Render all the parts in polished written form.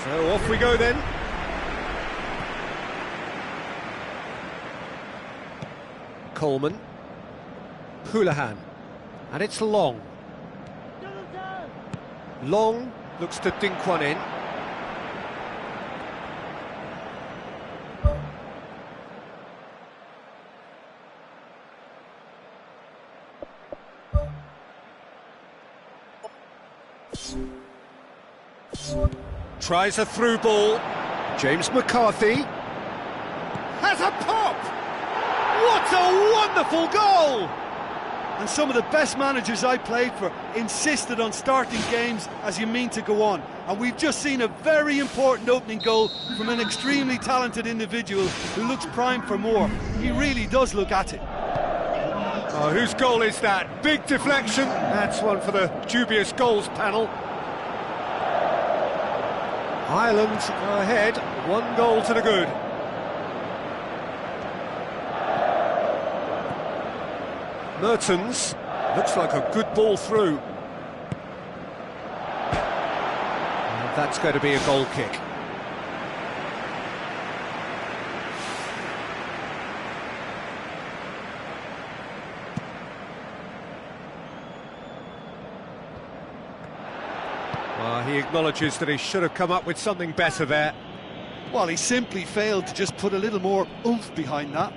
So off we go then. Coleman. Houlihan. And it's Long. Long looks to dink one in. Tries a through ball. James McCarthy has a pop! What a wonderful goal! And some of the best managers I played for insisted on starting games as you mean to go on. And we've just seen a very important opening goal from an extremely talented individual who looks primed for more. He really does look at it. Oh, whose goal is that? Big deflection. That's one for the dubious goals panel. Ireland are ahead, 1 goal to the good. Mertens, looks like a good ball through. And that's going to be a goal kick. He acknowledges that he should have come up with something better there. Well, he simply failed to just put a little more oomph behind that.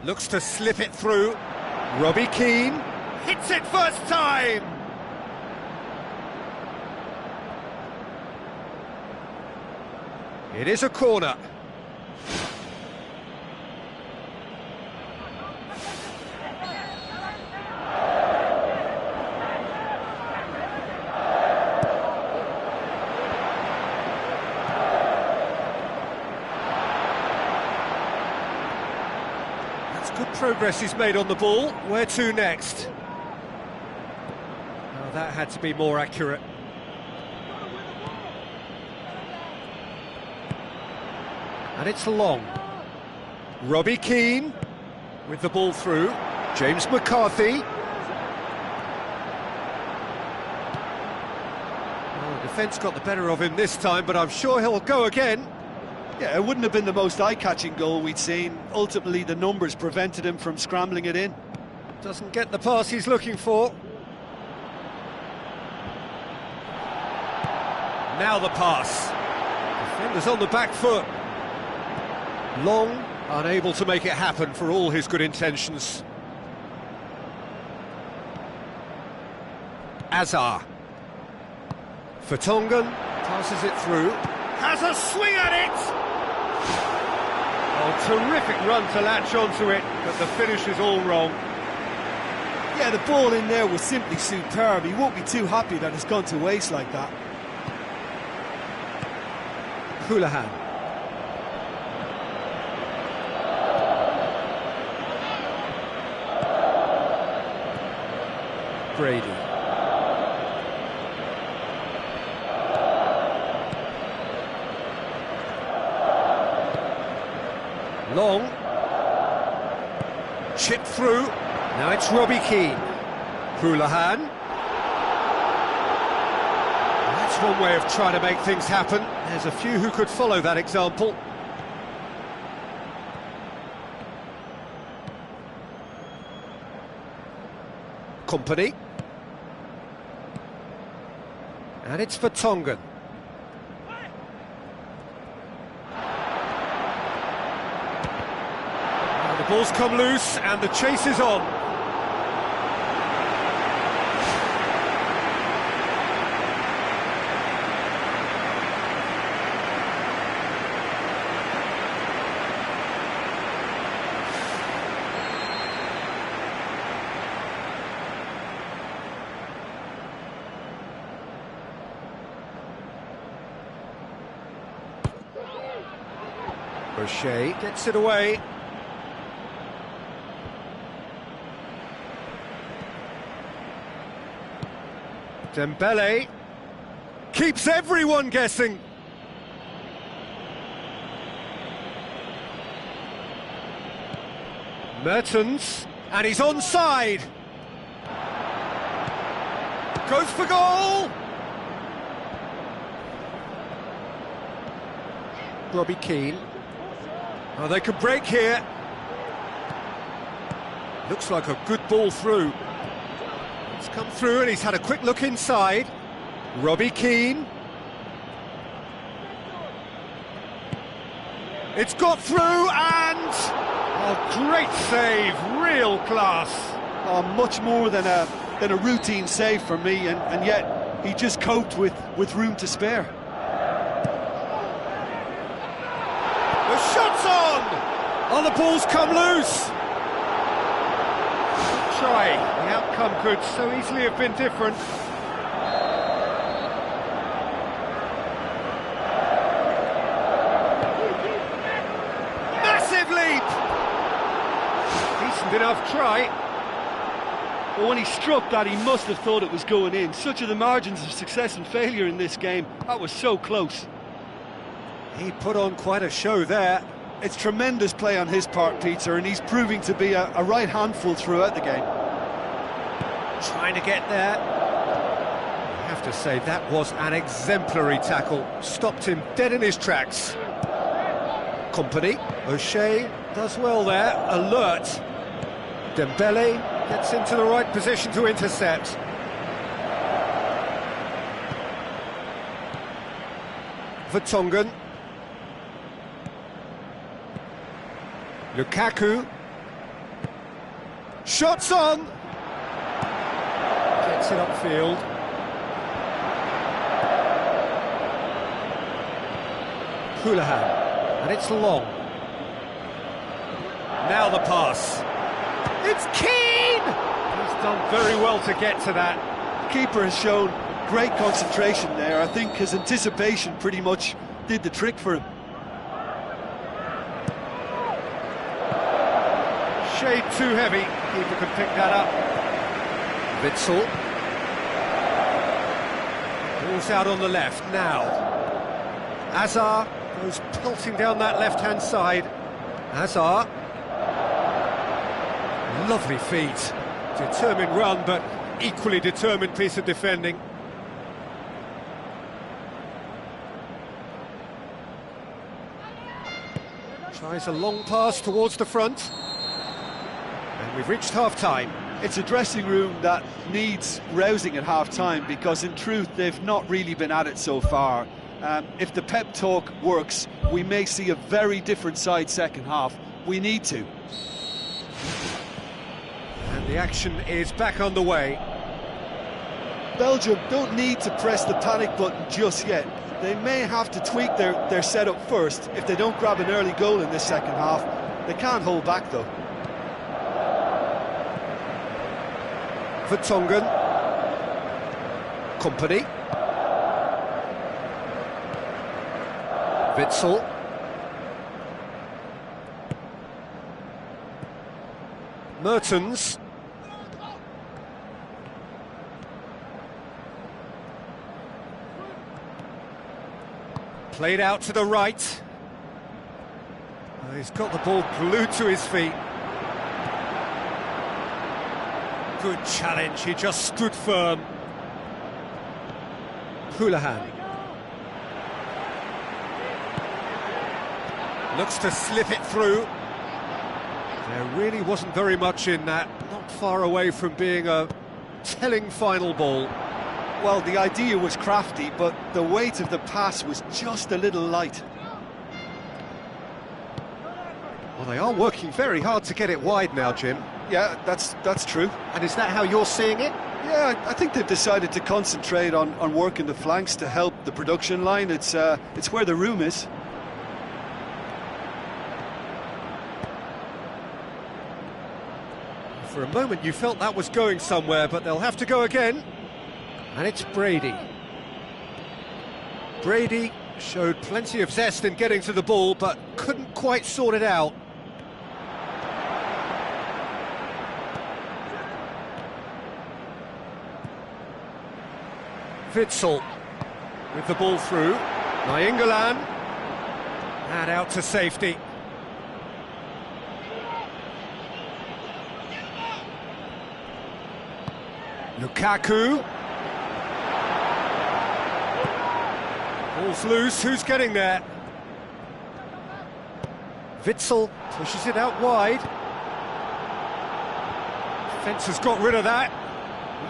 Looks to slip it through. Robbie Keane hits it first time! It is a corner. Good progress is made on the ball. Where to next? Oh, that had to be more accurate. And it's Long. Robbie Keane with the ball through. James McCarthy. Well, the defence got the better of him this time, but I'm sure he'll go again. Yeah, it wouldn't have been the most eye-catching goal we'd seen. Ultimately, the numbers prevented him from scrambling it in. Doesn't get the pass he's looking for. Now the pass. Defender's on the back foot. Long, unable to make it happen for all his good intentions. Azar. Vertonghen passes it through. Has a swing at it! Oh, terrific run to latch onto it, but the finish is all wrong. Yeah, the ball in there was simply superb. He won't be too happy that it's gone to waste like that. Houlihan. Brady. Long. Chip through. Now it's Robbie Keane. Houlihan. That's one way of trying to make things happen. There's a few who could follow that example. Company. And it's for Tongan. And the ball's come loose and the chase is on. O'Shea gets it away. Dembele keeps everyone guessing. Mertens, and he's onside. Goes for goal. Robbie Keane. Oh, they could break here. Looks like a good ball through. It's come through and he's had a quick look inside. Robbie Keane. It's got through and... oh, great save, real class. Oh, much more than a routine save for me, and yet he just coped with room to spare. The shot's on! Oh, the ball's come loose! Good try. The outcome could so easily have been different. Massive leap! Decent enough try. But when he struck that, he must have thought it was going in. Such are the margins of success and failure in this game. That was so close. He put on quite a show there. It's tremendous play on his part, Peter, and he's proving to be a right handful throughout the game. Trying to get there. I have to say, that was an exemplary tackle. Stopped him dead in his tracks. Company. O'Shea does well there. Alert. Dembele gets into the right position to intercept. Vertonghen. Lukaku. Shots on! Gets it upfield. Houlihan. And it's long. Now the pass. It's Keane! He's done very well to get to that. The keeper has shown great concentration there. I think his anticipation pretty much did the trick for him. Shade too heavy. Keeper can pick that up. Witsel. Ball's out on the left now. Azar goes pelting down that left-hand side. Azar. Lovely feet. Determined run, but equally determined piece of defending. Tries a long pass towards the front. And we've reached half-time. It's a dressing room that needs rousing at half-time, because in truth they've not really been at it so far. If the pep talk works, we may see a very different side second half. We need to. And the action is back underway. Belgium don't need to press the panic button just yet. They may have to tweak their setup first if they don't grab an early goal in this second half. They can't hold back though. Vertonghen. Company. Witsel. Mertens. Played out to the right. He's got the ball glued to his feet. Good challenge, he just stood firm. Houlihan. Looks to slip it through. There really wasn't very much in that, not far away from being a telling final ball. Well, the idea was crafty, but the weight of the pass was just a little light. Well, they are working very hard to get it wide now, Jim. Yeah, that's true. And is that how you're seeing it? Yeah, I think they've decided to concentrate on working the flanks to help the production line. It's where the room is. For a moment you felt that was going somewhere, but they'll have to go again. And it's Brady. Brady showed plenty of zest in getting to the ball, but couldn't quite sort it out. Witsel with the ball through. Nainggolan. And out to safety. Lukaku. Ball's loose, who's getting there? Witsel pushes it out wide. Defence has got rid of that.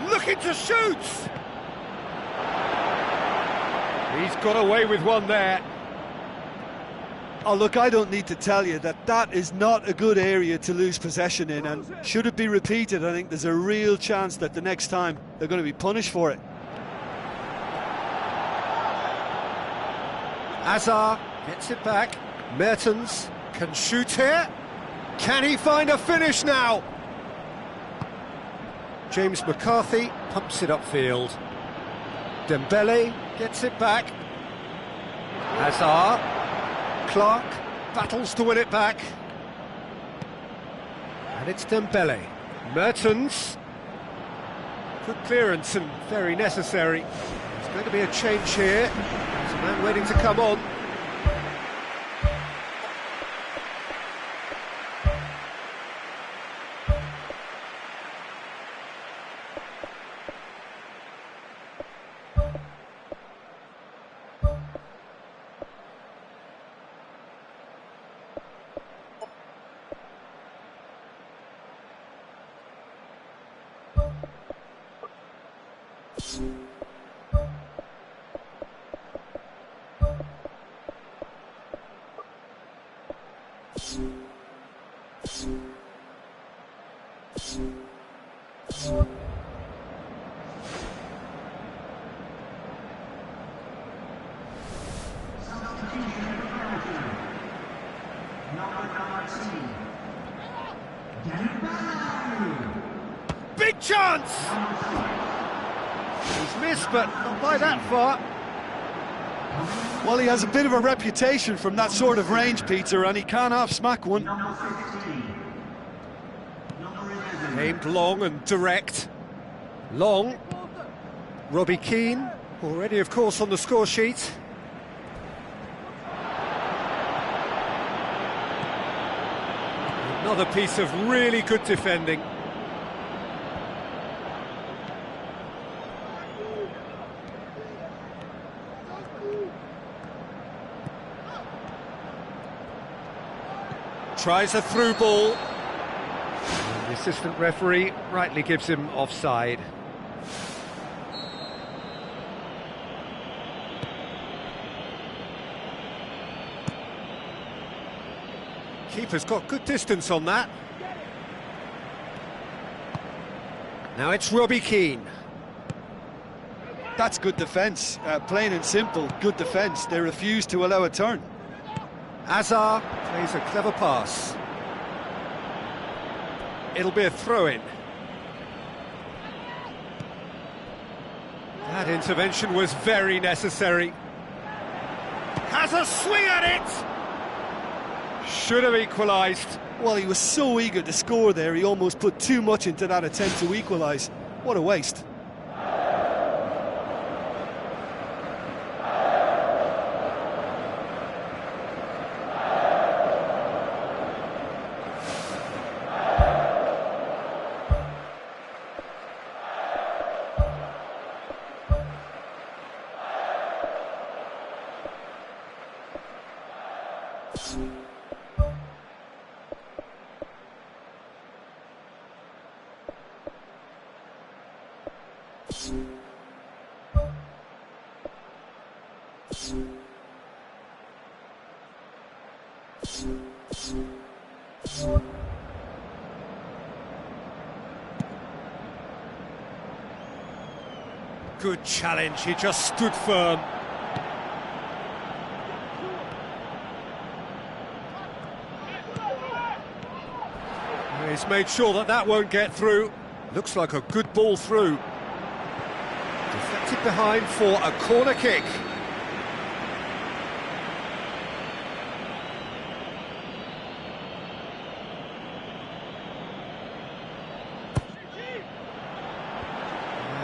Looking to shoot! He's got away with one there. Oh, look, I don't need to tell you that that is not a good area to lose possession in, and should it be repeated, I think there's a real chance that the next time they're going to be punished for it. Hazard gets it back. Mertens can shoot here. Can he find a finish now? James McCarthy pumps it upfield. Dembele gets it back. Hazard. Clark battles to win it back. And it's Dembele. Mertens. Good clearance and very necessary. There's going to be a change here. There's a man waiting to come on. Big chance! He's missed, but not by that far. Well, he has a bit of a reputation from that sort of range, Peter, and he can't half-smack one. Aimed long and direct. Long. Robbie Keane, already, of course, on the score sheet. Another piece of really good defending. Tries a through ball. And the assistant referee rightly gives him offside. Keeper's got good distance on that. Now it's Robbie Keane. That's good defence, plain and simple, good defence. They refuse to allow a turn. Hazard plays a clever pass. It'll be a throw-in. That intervention was very necessary. Has a swing at it! Should have equalised. Well, he was so eager to score there, he almost put too much into that attempt to equalise. What a waste. Good challenge, he just stood firm. He's made sure that that won't get through. Looks like a good ball through. Deflected behind for a corner kick.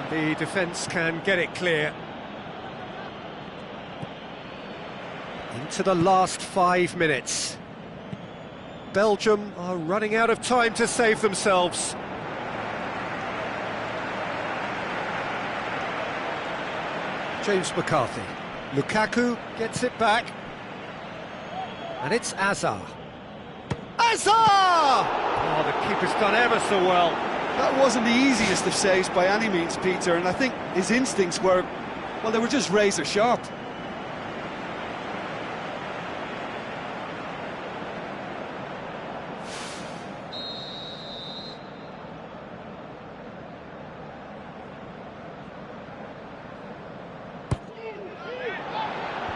The defence can get it clear. Into the last 5 minutes. Belgium are running out of time to save themselves. James McCarthy. Lukaku gets it back. And it's Azar. Azar! Oh, the keeper's done ever so well. That wasn't the easiest of saves by any means, Peter, and I think his instincts were, well, they were just razor sharp.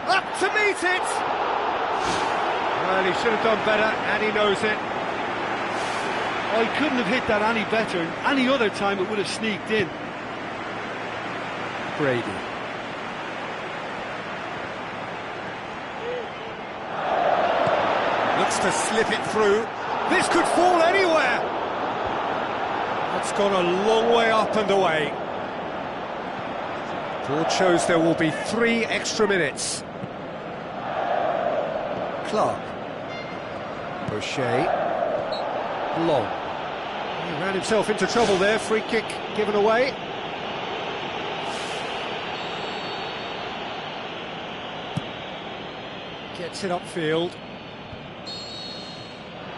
Up to meet it! Well, he should have done better, and he knows it. Oh, he couldn't have hit that any better. Any other time it would have sneaked in. Brady. Looks to slip it through. This could fall anywhere! That's gone a long way up and away. Board shows there will be 3 extra minutes. Clark. O'Shea. Long. He ran himself into trouble there, free kick given away. Gets it upfield.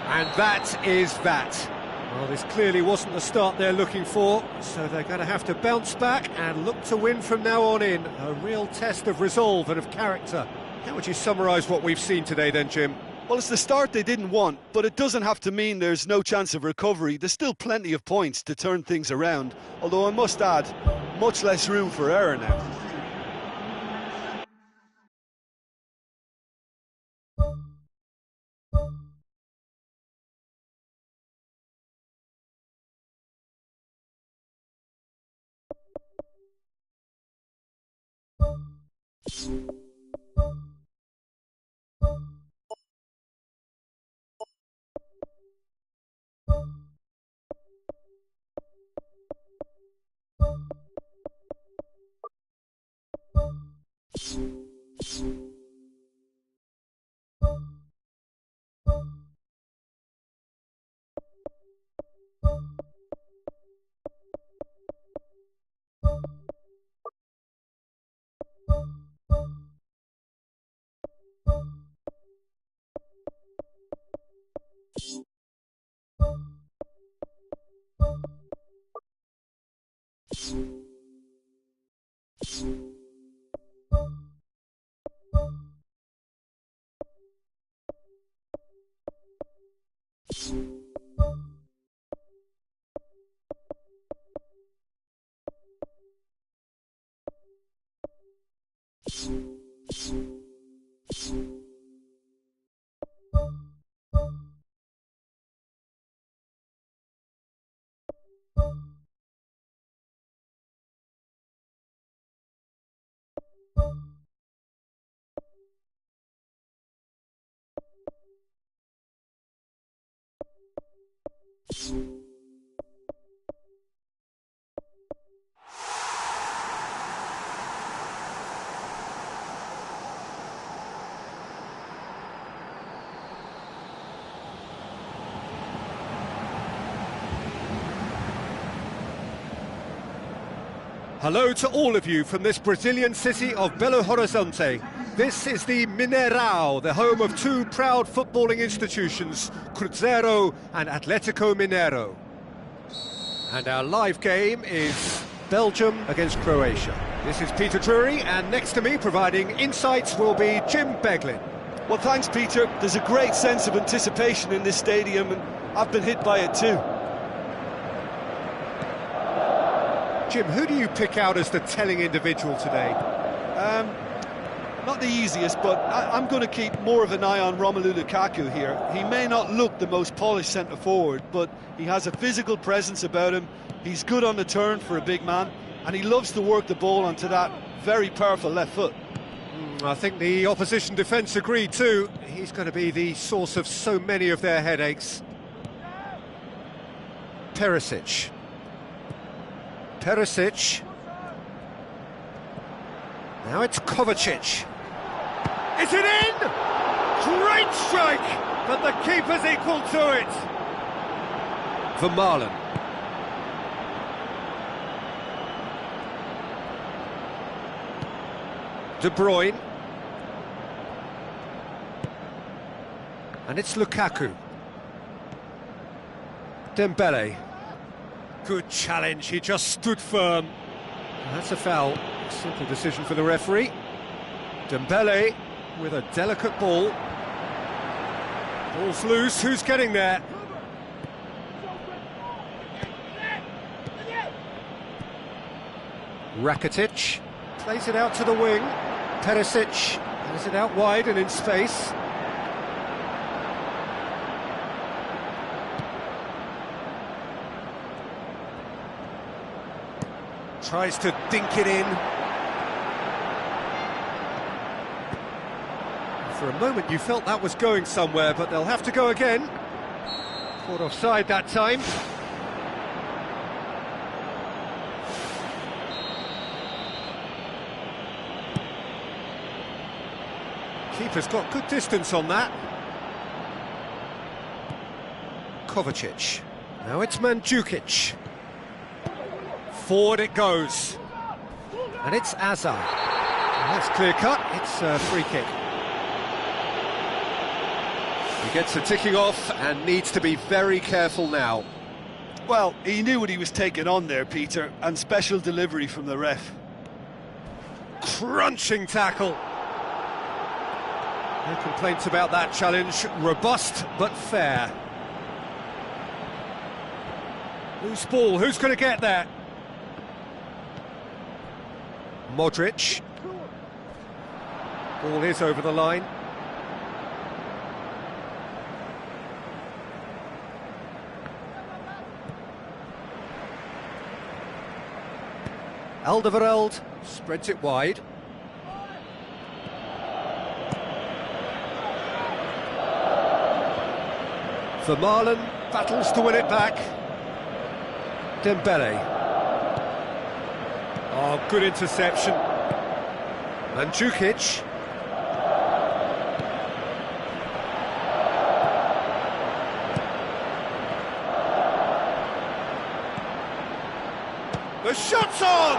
And that is that. Well, this clearly wasn't the start they're looking for, so they're going to have to bounce back and look to win from now on in. A real test of resolve and of character. How would you summarise what we've seen today then, Jim? Well, it's the start they didn't want, but it doesn't have to mean there's no chance of recovery. There's still plenty of points to turn things around, although I must add, much less room for error now. Hello to all of you from this Brazilian city of Belo Horizonte. This is the Mineirão, the home of 2 proud footballing institutions, Cruzeiro and Atlético Mineiro. And our live game is Belgium against Croatia. This is Peter Drury, and next to me providing insights will be Jim Beglin. Well, thanks, Peter. There's a great sense of anticipation in this stadium, and I've been hit by it too. Jim, who do you pick out as the telling individual today? Not the easiest, but I'm going to keep more of an eye on Romelu Lukaku here. He may not look the most polished centre-forward, but he has a physical presence about him. He's good on the turn for a big man, and he loves to work the ball onto that very powerful left foot. I think the opposition defence agreed too. He's going to be the source of so many of their headaches. Perisic. Now it's Kovacic. Is it in? Great strike, but the keeper's equal to it. Vermaelen. De Bruyne. And it's Lukaku. Dembele. Good challenge, he just stood firm. That's a foul. Simple decision for the referee. Dembele with a delicate ball. Ball's loose, who's getting there? Rakitic plays it out to the wing. Perisic has it out wide and in space. Tries to dink it in. For a moment you felt that was going somewhere, but they'll have to go again. Caught offside that time. Keeper's got good distance on that. Kovacic. Now it's Mandzukic. Forward it goes. And it's Azar. And that's clear cut, it's a free kick. He gets a ticking off and needs to be very careful now. Well, he knew what he was taking on there, Peter, and special delivery from the ref. Crunching tackle. No complaints about that challenge. Robust but fair. Loose ball, who's going to get there? Modric. Ball is over the line. Alderweireld spreads it wide. Vermaelen battles to win it back. Dembele. Oh, good interception. Mandzukic. The shot's on!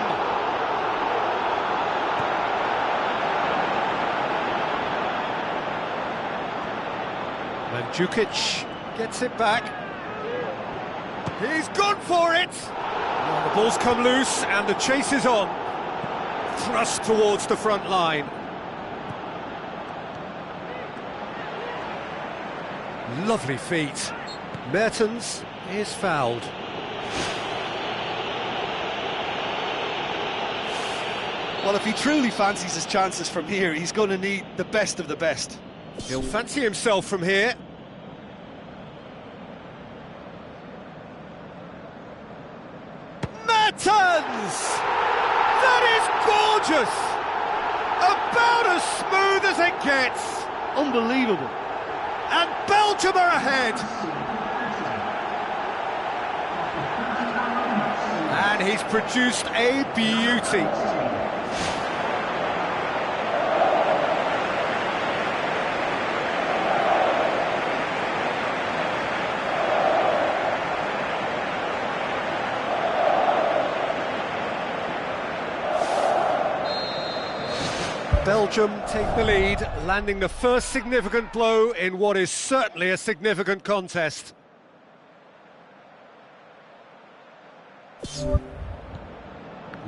Mandzukic gets it back. He's gone for it! Well, the ball's come loose and the chase is on. Thrust towards the front line. Lovely feet. Mertens is fouled. Well, if he truly fancies his chances from here, he's going to need the best of the best. He'll fancy himself from here. Mertens! That is gorgeous! About as smooth as it gets. Unbelievable. And Belgium are ahead. And he's produced a beauty. Belgium take the lead, landing the first significant blow in what is certainly a significant contest.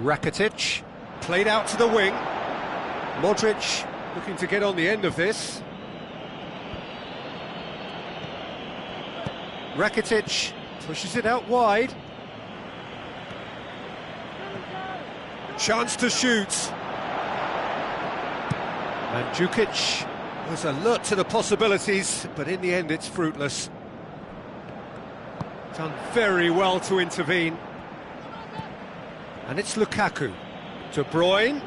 Rakitic, played out to the wing. Modric looking to get on the end of this. Rakitic pushes it out wide. Chance to shoot. Mandzukic was alert to the possibilities, but in the end it's fruitless. Done very well to intervene. And it's Lukaku. De Bruyne.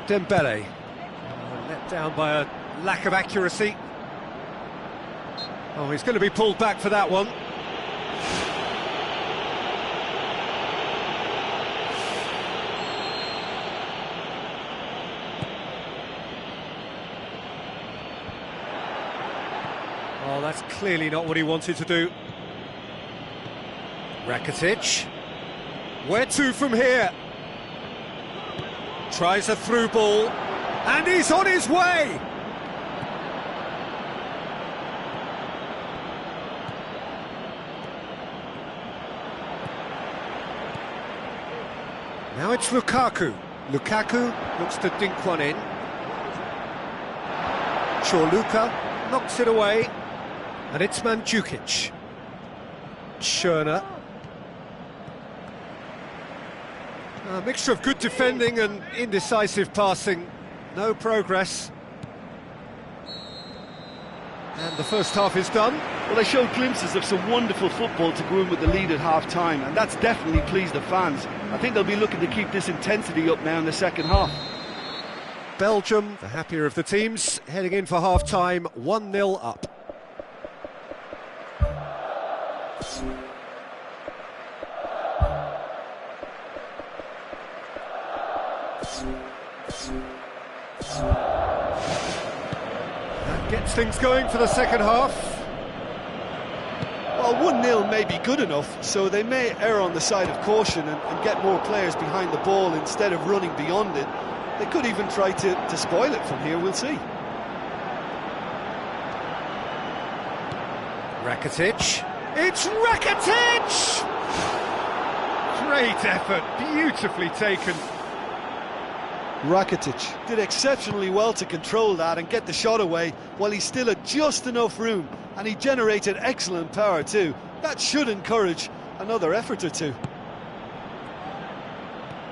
Dembele. Let down by a lack of accuracy. Oh, he's going to be pulled back for that one. Oh, that's clearly not what he wanted to do. Rakitic. Where to from here? Tries a through ball, and he's on his way! Now it's Lukaku. Lukaku looks to dink one in. Chorluka knocks it away, and it's Mandzukic. Schöner. A mixture of good defending and indecisive passing. No progress. And the first half is done. Well, they showed glimpses of some wonderful football to go in with the lead at half-time, and that's definitely pleased the fans. I think they'll be looking to keep this intensity up now in the second half. Belgium, the happier of the teams, heading in for half-time, 1-0 up. That gets things going for the second half. Well, 1-0 may be good enough, so they may err on the side of caution and get more players behind the ball instead of running beyond it. They could even try to spoil it from here, we'll see. Rakitic. It's Rakitic! Great effort, beautifully taken. Rakitic did exceptionally well to control that and get the shot away while he still had just enough room, and he generated excellent power too. That should encourage another effort or two.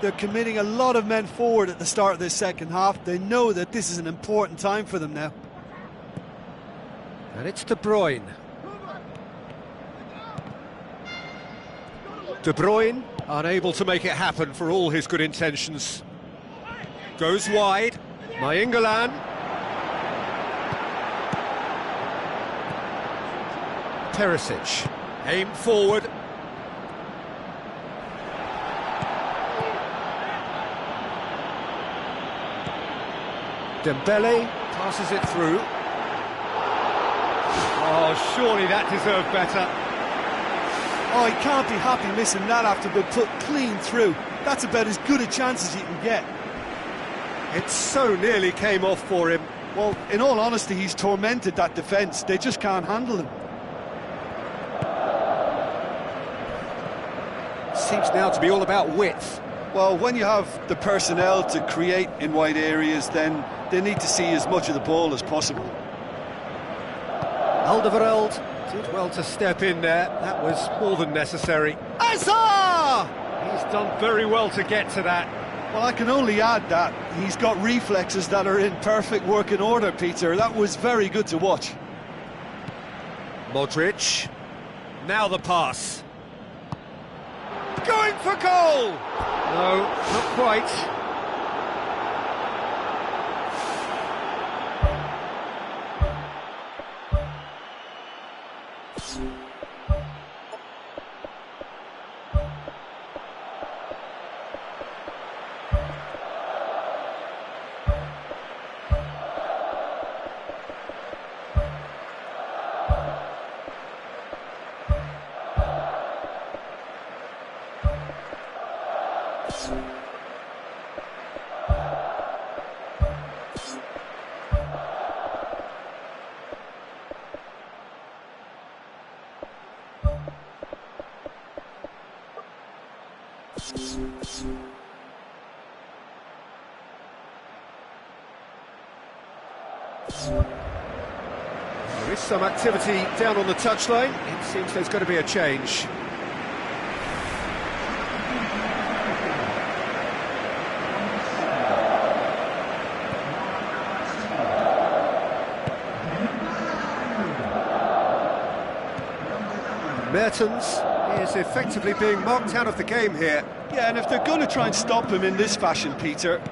They're committing a lot of men forward at the start of this second half. They know that this is an important time for them now. And it's De Bruyne. De Bruyne unable to make it happen for all his good intentions. Goes wide, Nainggolan. Perisic, aim forward. Dembele passes it through. Oh, surely that deserved better. Oh, he can't be happy missing that after being put clean through. That's about as good a chance as you can get. It so nearly came off for him. Well, in all honesty, he's tormented that defence. They just can't handle him. Seems now to be all about width. Well, when you have the personnel to create in wide areas, then they need to see as much of the ball as possible. Alderweireld did well to step in there. That was more than necessary. Hazard! He's done very well to get to that. Well, I can only add that he's got reflexes that are in perfect working order, Peter. That was very good to watch. Modric. Now the pass. Going for goal! No, not quite. There is some activity down on the touchline. It seems there's going to be a change. Mertens is effectively being marked out of the game here. Yeah, and if they're going to try and stop him in this fashion, Peter,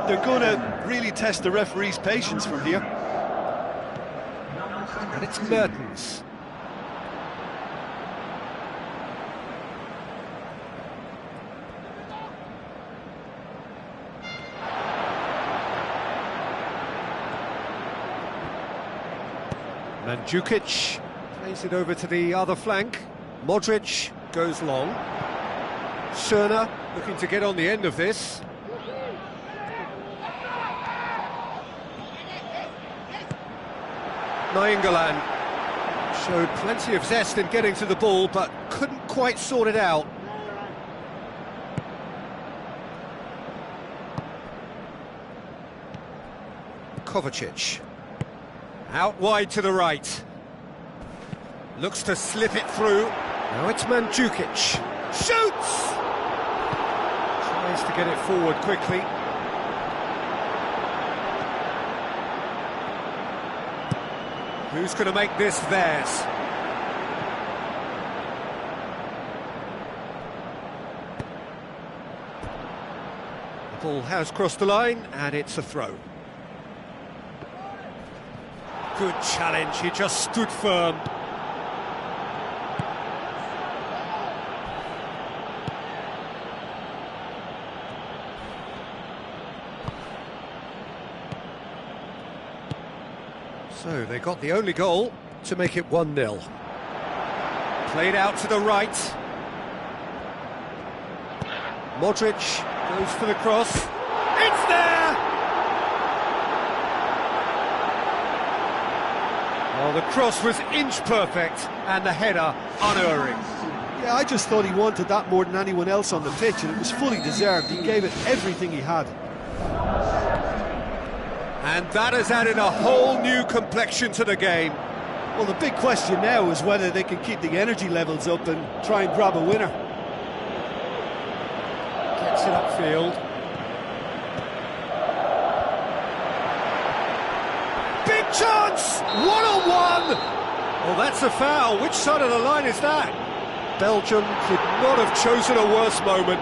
they're going to really test the referee's patience from here. And it's Mertens. Mandzukic plays it over to the other flank. Modric goes long. Schöne looking to get on the end of this. Nainggolan showed plenty of zest in getting to the ball, but couldn't quite sort it out. Kovacic. Out wide to the right. Looks to slip it through. Now it's Mandzukic. Shoots! Tries to get it forward quickly. Who's going to make this theirs? The ball has crossed the line, and it's a throw. Good challenge, he just stood firm. So they got the only goal to make it 1-0. Played out to the right. Modric goes for the cross. It's there! Well, the cross was inch perfect and the header unerring. Yeah, I just thought he wanted that more than anyone else on the pitch, and it was fully deserved. He gave it everything he had. And that has added a whole new complexion to the game. Well, the big question now is whether they can keep the energy levels up and try and grab a winner. Gets it upfield. Big chance! One-on-one! Well, that's a foul. Which side of the line is that? Belgium could not have chosen a worse moment.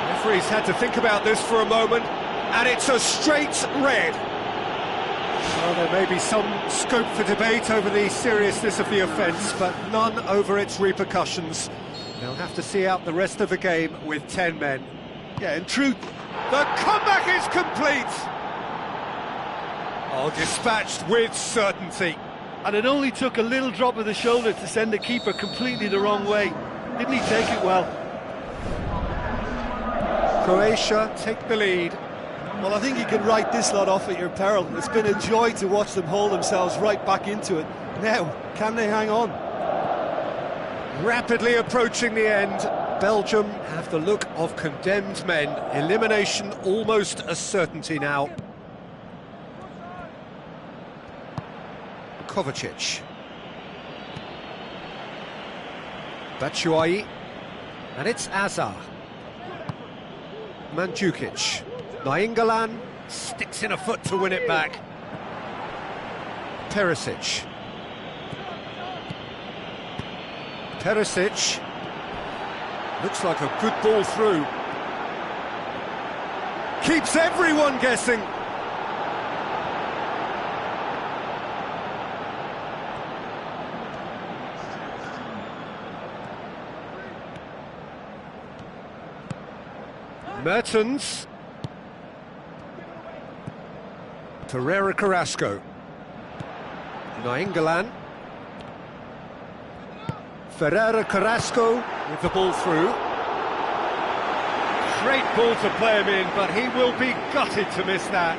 Referees had to think about this for a moment, and it's a straight red. Well, there may be some scope for debate over the seriousness of the offence, but none over its repercussions. They'll have to see out the rest of the game with 10 men. Yeah, in truth, the comeback is complete! Oh, dispatched with certainty. And it only took a little drop of the shoulder to send the keeper completely the wrong way. Didn't he take it well? Croatia take the lead. Well, I think you can write this lot off at your peril. It's been a joy to watch them hold themselves right back into it. Now, can they hang on? Rapidly approaching the end, Belgium have the look of condemned men. Elimination almost a certainty now. Kovacic. Batshuayi. And it's Azar. Mandzukic. Nainggolan sticks in a foot to win it back. Perisic. Perisic. Looks like a good ball through. Keeps everyone guessing. Mertens. Ferreira Carrasco. Nainggolan. Ferreira Carrasco with the ball through. Great ball to play him in, but he will be gutted to miss that.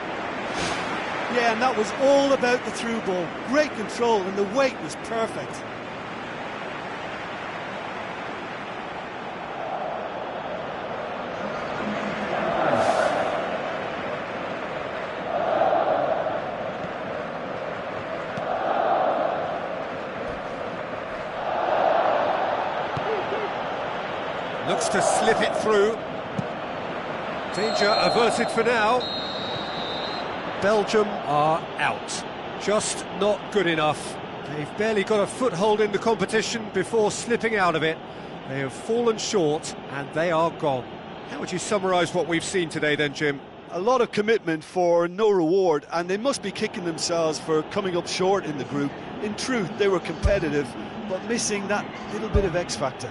Yeah, and that was all about the through ball. Great control, and the weight was perfect. Looks to slip it through. Danger averted for now. Belgium are out. Just not good enough. They've barely got a foothold in the competition before slipping out of it. They have fallen short and they are gone. How would you summarise what we've seen today then, Jim? A lot of commitment for no reward, and they must be kicking themselves for coming up short in the group. In truth, they were competitive, but missing that little bit of X factor.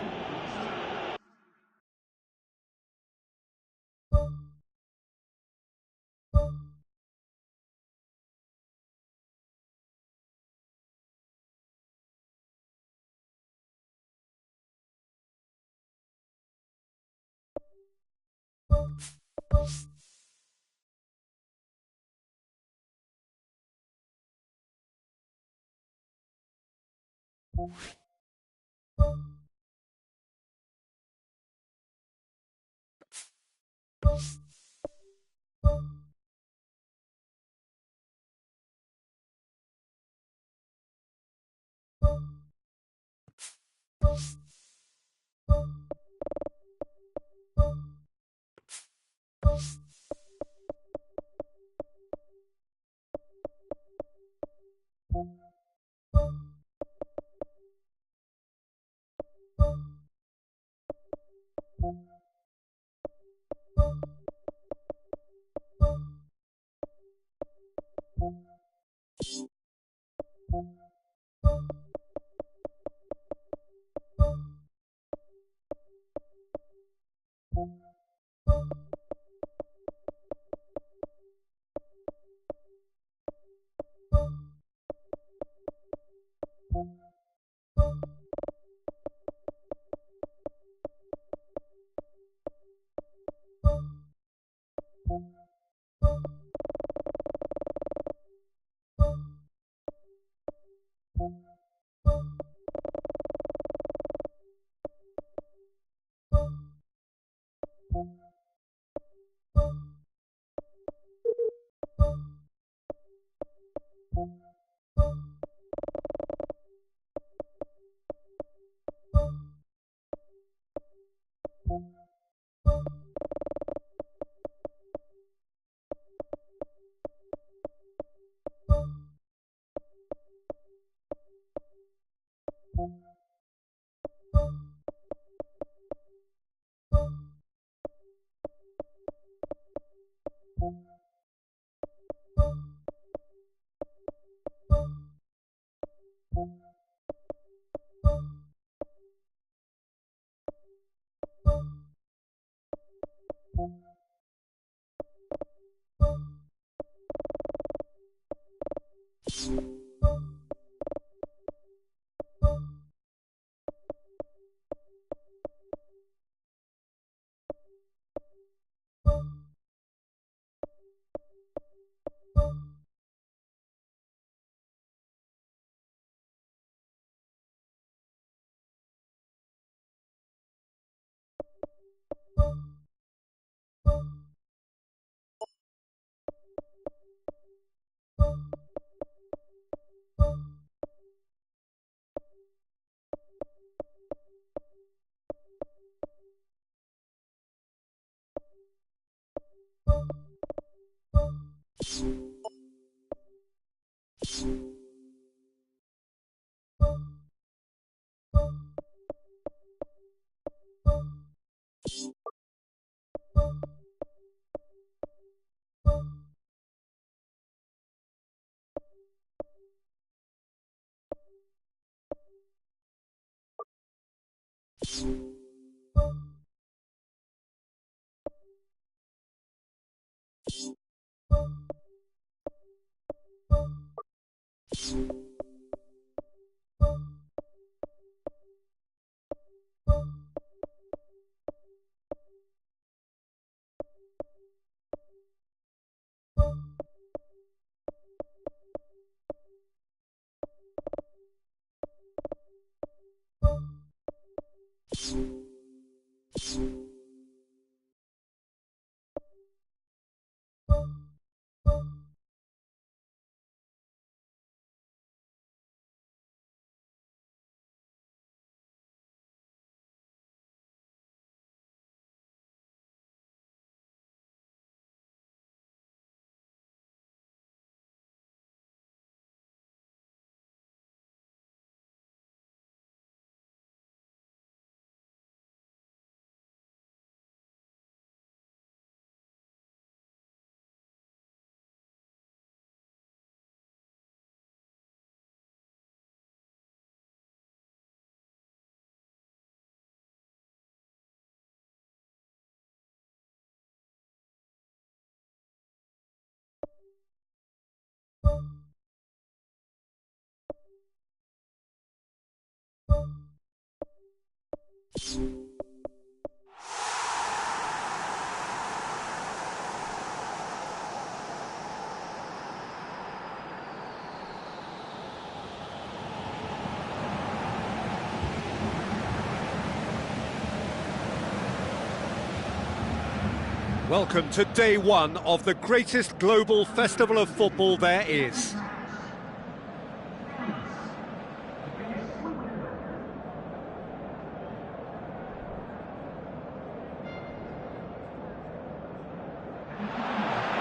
Welcome to day one of the greatest global festival of football there is.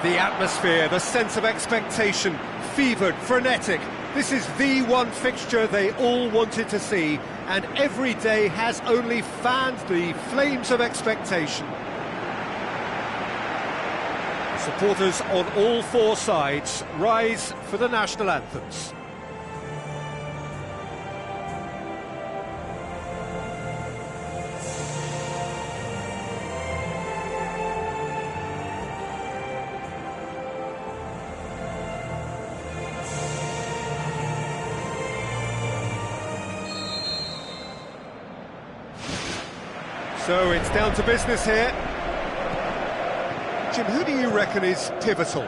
The atmosphere, the sense of expectation, fevered, frenetic. This is the one fixture they all wanted to see, and every day has only fanned the flames of expectation. Supporters on all four sides rise for the national anthems. So it's down to business here. Jim, who do you reckon is pivotal?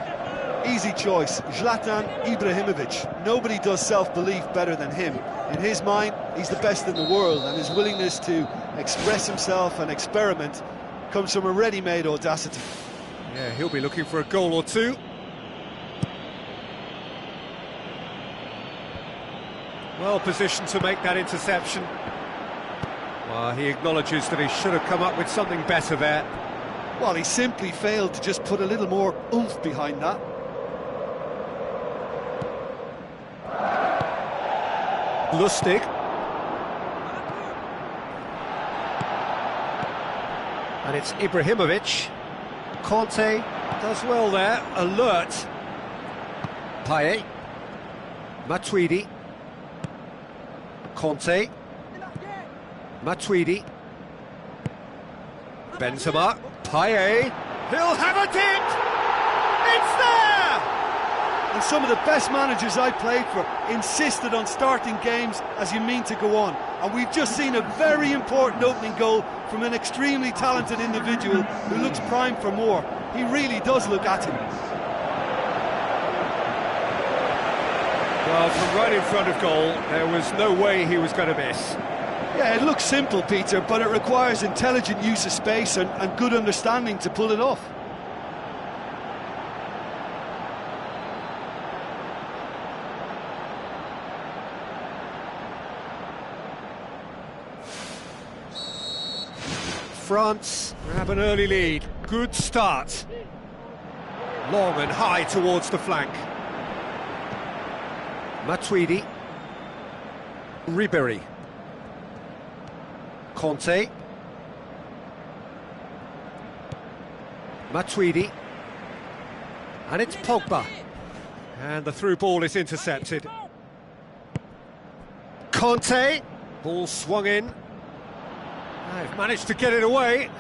Easy choice, Zlatan Ibrahimovic. Nobody does self-belief better than him. In his mind, he's the best in the world, and his willingness to express himself and experiment comes from a ready-made audacity. Yeah, he'll be looking for a goal or two. Well positioned to make that interception. Well, he acknowledges that he should have come up with something better there. Well, he simply failed to just put a little more oomph behind that. Lustig. And it's Ibrahimovic. Conte does well there, alert. Payet. Matuidi. Conte. Matuidi. Benzema. Payet. He'll have a dip! It's there! And some of the best managers I played for insisted on starting games as you mean to go on. And we've just seen a very important opening goal from an extremely talented individual who looks primed for more. He really does look at him. Well, from right in front of goal, there was no way he was going to miss. Yeah, it looks simple, Peter, but it requires intelligent use of space and good understanding to pull it off. France grab an early lead. Good start. Long and high towards the flank. Matuidi. Ribéry. Conte. Matuidi. And it's Pogba. And the through ball is intercepted. Conte. Ball swung in. They've managed to get it away.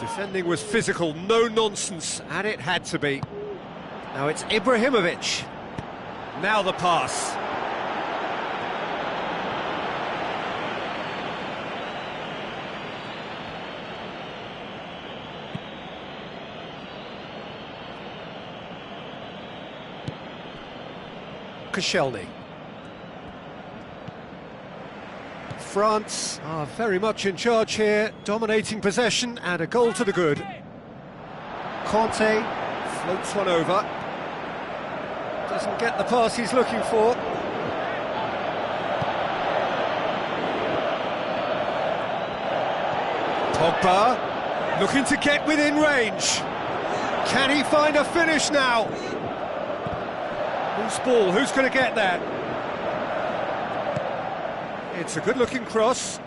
Defending was physical, no nonsense, and it had to be. Now it's Ibrahimovic. Now the pass. Koscielny. France are very much in charge here, dominating possession and a goal to the good. Conte floats one over. Doesn't get the pass he's looking for. Pogba looking to get within range. Can he find a finish now? Whose ball? Who's going to get there? It's a good-looking cross.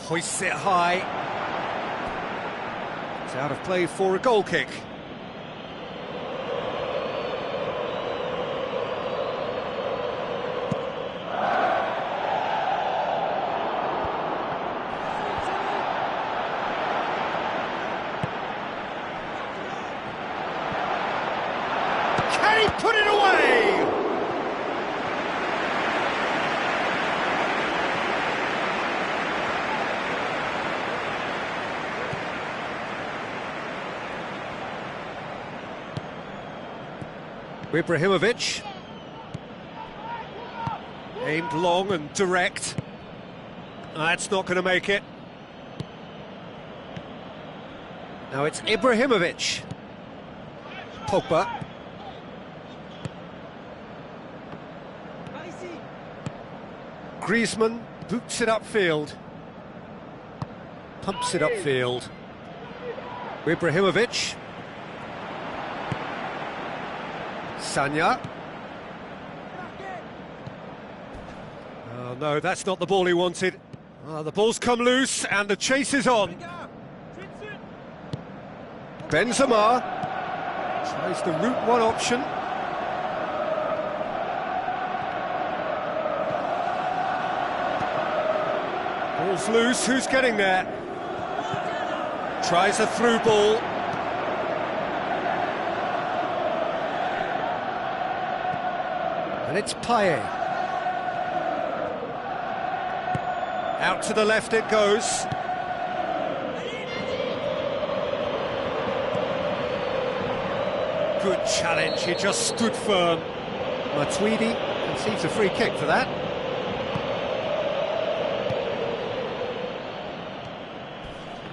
Hoists it high. It's out of play for a goal kick. Can he put it away? Ibrahimovic. Aimed long and direct. That's not going to make it. Now it's Ibrahimovic. Pogba. Griezmann boots it upfield. Pumps it upfield. Ibrahimovic. Sanya. Oh no, that's not the ball he wanted. The ball's come loose and the chase is on. Benzema tries the route one option. Ball's loose, who's getting there? Tries a through ball. And it's Payet. Out to the left it goes. Good challenge, he just stood firm. Matuidi conceives a free kick for that.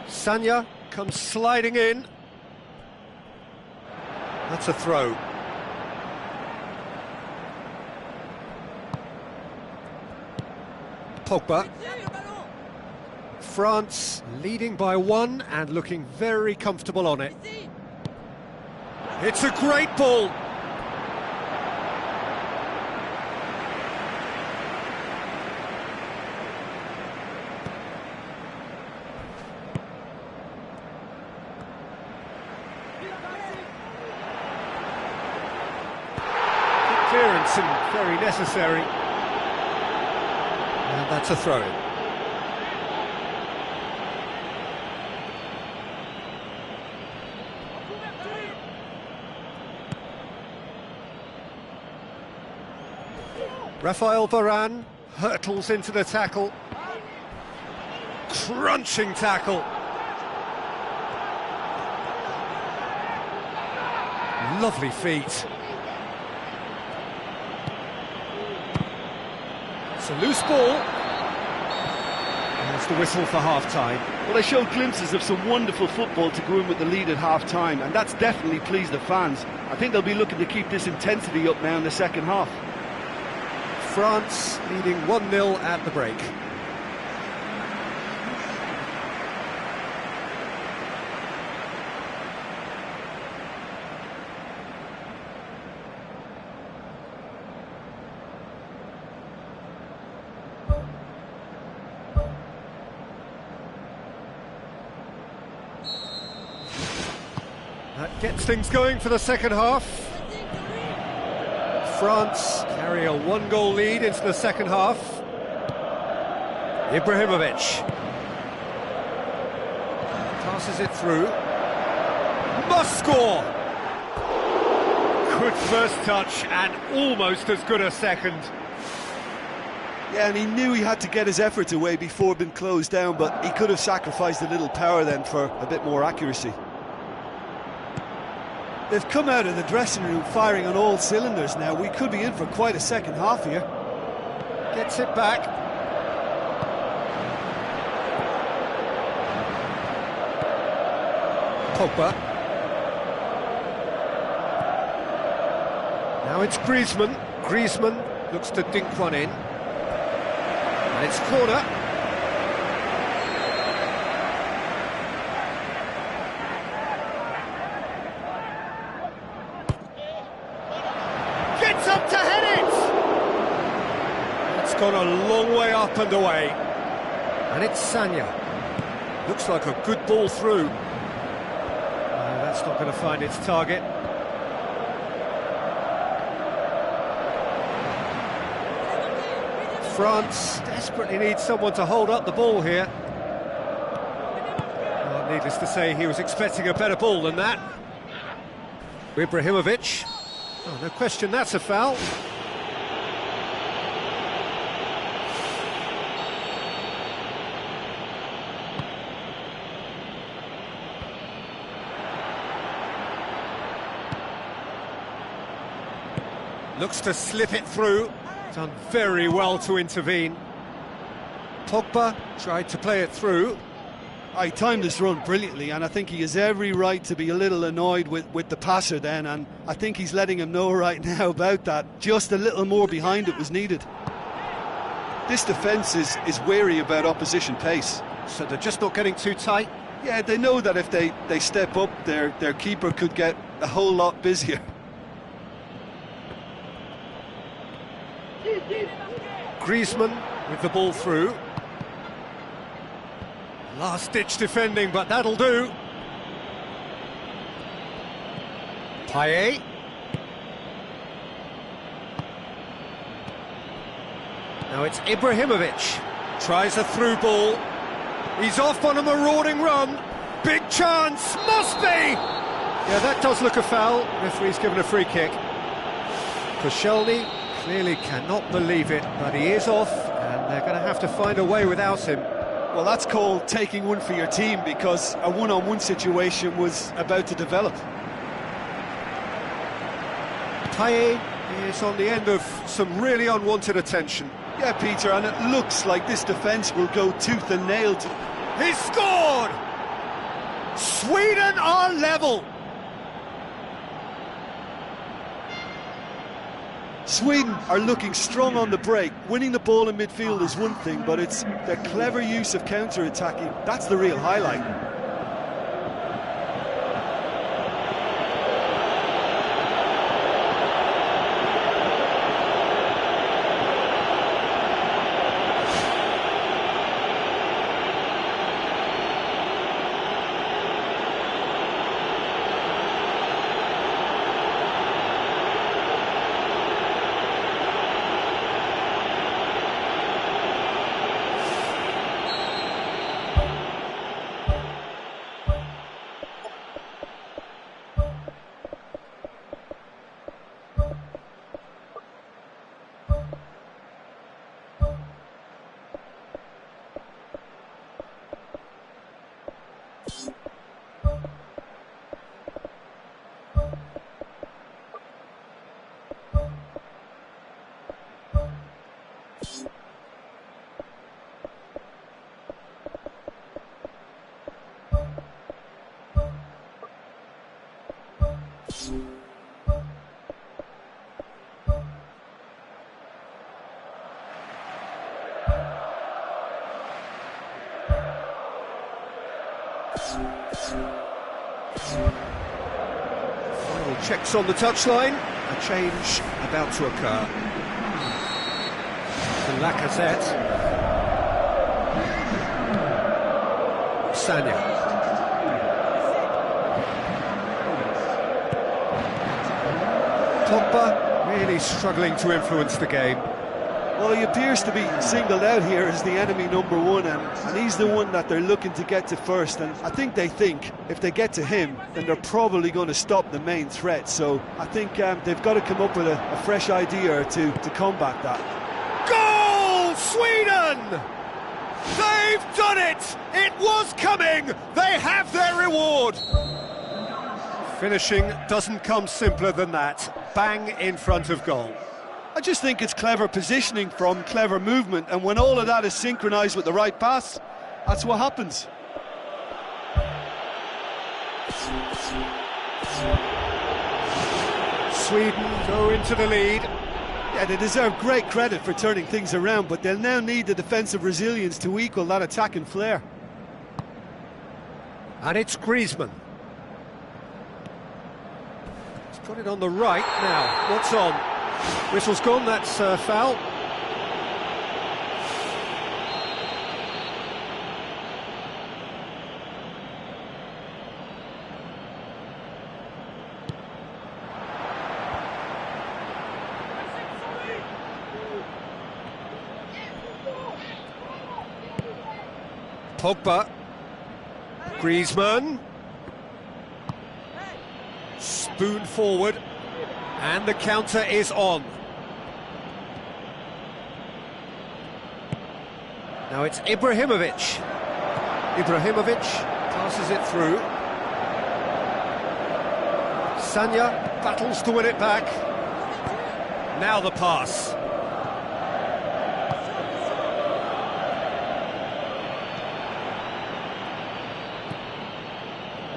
Sanya comes sliding in. That's a throw. Pogba. France leading by one and looking very comfortable on it. It's a great ball. Good clearance and very necessary. And that's a throw-in. Rafael Varane hurtles into the tackle. Crunching tackle. Lovely feet. It's a loose ball. There's the whistle for half-time. Well, they showed glimpses of some wonderful football to go in with the lead at half-time, and that's definitely pleased the fans. I think they'll be looking to keep this intensity up now in the second half. France leading 1-0 at the break. That gets things going for the second half. France carry a one-goal lead into the second half. Ibrahimovic passes it through. Must score! Good first touch and almost as good a second. Yeah, and he knew he had to get his efforts away before being closed down, but he could have sacrificed a little power then for a bit more accuracy. They've come out of the dressing room firing on all cylinders now. We could be in for quite a second half here. Gets it back. Pogba. Now it's Griezmann. Griezmann looks to dink one in. And it's corner. Up to head it! It's gone a long way up and away. And it's Sanya. Looks like a good ball through. That's not going to find its target. France desperately needs someone to hold up the ball here. Well, needless to say, he was expecting a better ball than that. Ibrahimovic. Oh, no question, that's a foul. Looks to slip it through. Done very well to intervene. Pogba tried to play it through. He timed this run brilliantly, and I think he has every right to be a little annoyed with the passer then, and I think he's letting him know right now about that. Just a little more behind it was needed. This defence is wary about opposition pace. So they're just not getting too tight? Yeah, they know that if they step up, their keeper could get a whole lot busier. Griezmann with the ball through. Last-ditch defending, but that'll do. Payet. Now it's Ibrahimovic. Tries a through ball. He's off on a marauding run. Big chance, must be! Yeah, that does look a foul. Referee's given a free kick. Koscielny clearly cannot believe it, but he is off, and they're going to have to find a way without him. Well, that's called taking one for your team, because a one-on-one situation was about to develop. Payet is on the end of some really unwanted attention. Yeah, Peter, and it looks like this defence will go tooth and nail to... He scored! Sweden are level! Sweden are looking strong on the break. Winning the ball in midfield is one thing, but it's their clever use of counter-attacking. That's the real highlight. Final checks on the touchline. A change about to occur. To Lacazette. Sanya. Pogba really struggling to influence the game. Well, he appears to be singled out here as the enemy number one, and he's the one that they're looking to get to first. And I think they think if they get to him, then they're probably going to stop the main threat. So I think they've got to come up with a fresh idea or two to combat that. Goal, Sweden! They've done it! It was coming! They have their reward! Finishing doesn't come simpler than that. Bang in front of goal. I just think it's clever positioning from clever movement, and when all of that is synchronised with the right pass, that's what happens. Sweden go into the lead. Yeah, they deserve great credit for turning things around, but they'll now need the defensive resilience to equal that attacking flair. And it's Griezmann. He's got it on the right now. What's on? Whistle's gone, that's foul. Pogba. Griezmann. Spoon forward. And the counter is on. Now it's Ibrahimovic. Ibrahimovic passes it through. Sanya battles to win it back. Now the pass.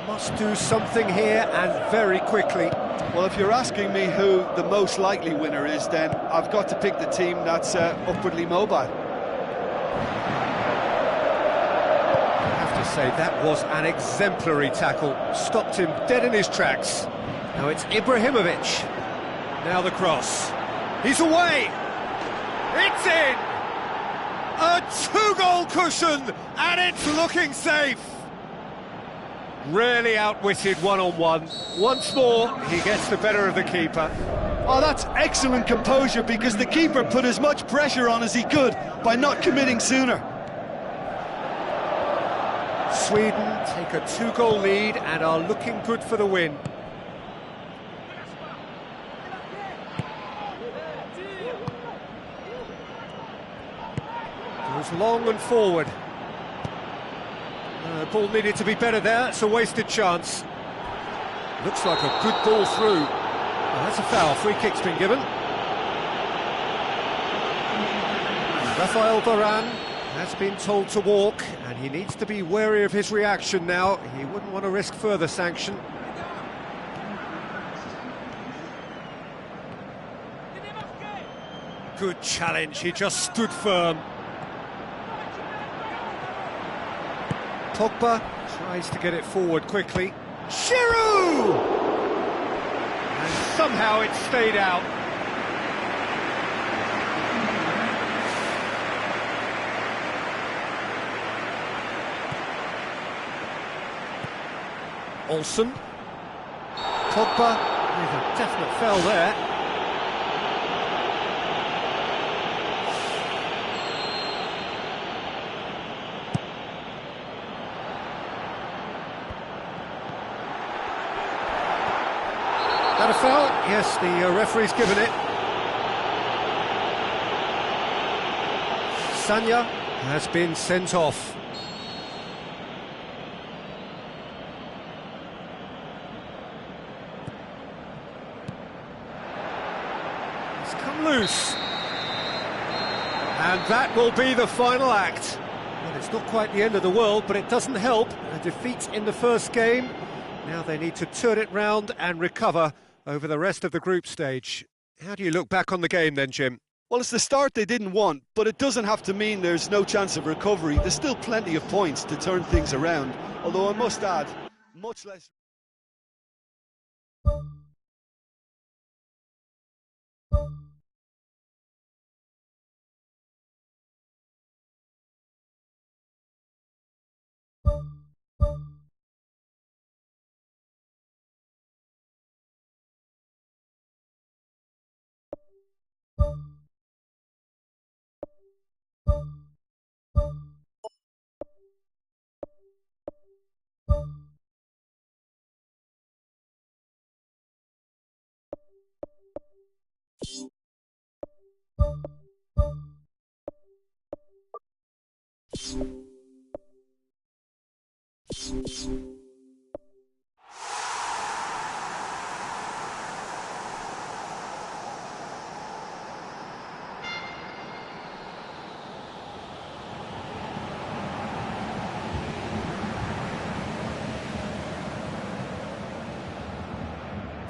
Must do something here, and very quickly. Well, if you're asking me who the most likely winner is, then I've got to pick the team that's upwardly mobile. I have to say, that was an exemplary tackle. Stopped him dead in his tracks. Now it's Ibrahimovic. Now the cross. He's away! It's in! A two-goal cushion, and it's looking safe! Really outwitted one-on-one. Once more, he gets the better of the keeper. Oh, that's excellent composure, because the keeper put as much pressure on as he could by not committing sooner. Sweden take a two-goal lead and are looking good for the win. Goes long and forward. Ball needed to be better there, it's a wasted chance. Looks like a good ball through. Well, that's a foul, free kick's been given. Rafael Varane has been told to walk, and he needs to be wary of his reaction now. He wouldn't want to risk further sanction. Good challenge, he just stood firm. Pogba tries to get it forward quickly. Giroud! And somehow it stayed out. Olsen. Pogba with a definite foul there. That a foul? Yes, the referee's given it. Sanya has been sent off. It's come loose. And that will be the final act. Well, it's not quite the end of the world, but it doesn't help. A defeat in the first game. Now they need to turn it round and recover over the rest of the group stage. How do you look back on the game then, Jim? Well, it's the start they didn't want, but it doesn't have to mean there's no chance of recovery. There's still plenty of points to turn things around, although I must add, much less...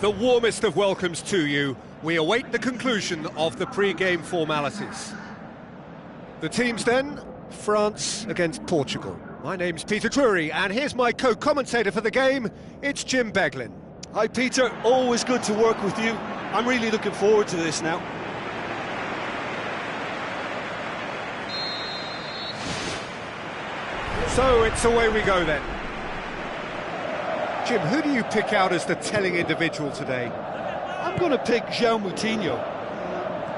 The warmest of welcomes to you. We await the conclusion of the pre-game formalities. The teams then, France against Portugal. My name's Peter Drury, and here's my co-commentator for the game, it's Jim Beglin. Hi Peter, always good to work with you. I'm really looking forward to this now. So it's away we go then. Jim, who do you pick out as the telling individual today? I'm going to pick João Moutinho.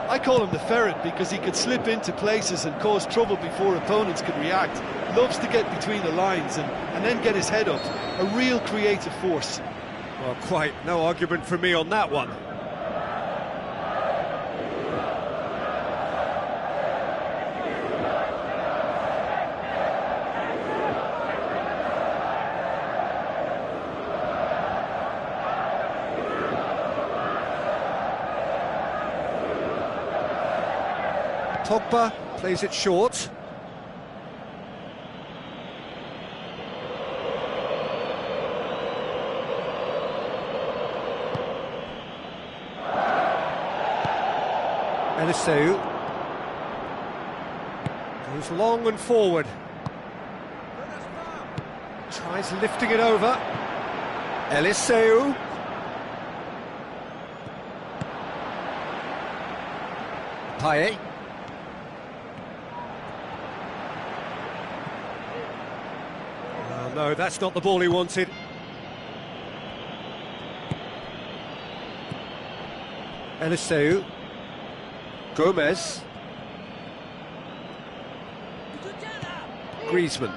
I call him the ferret because he can slip into places and cause trouble before opponents can react. Loves to get between the lines and then get his head up. A real creative force. Well, quite no argument from me on that one. Pogba plays it short. Eliseu goes long and forward. Tries lifting it over. Eliseu. Payet. Oh, no, that's not the ball he wanted. Eliseu. Gomez. Griezmann.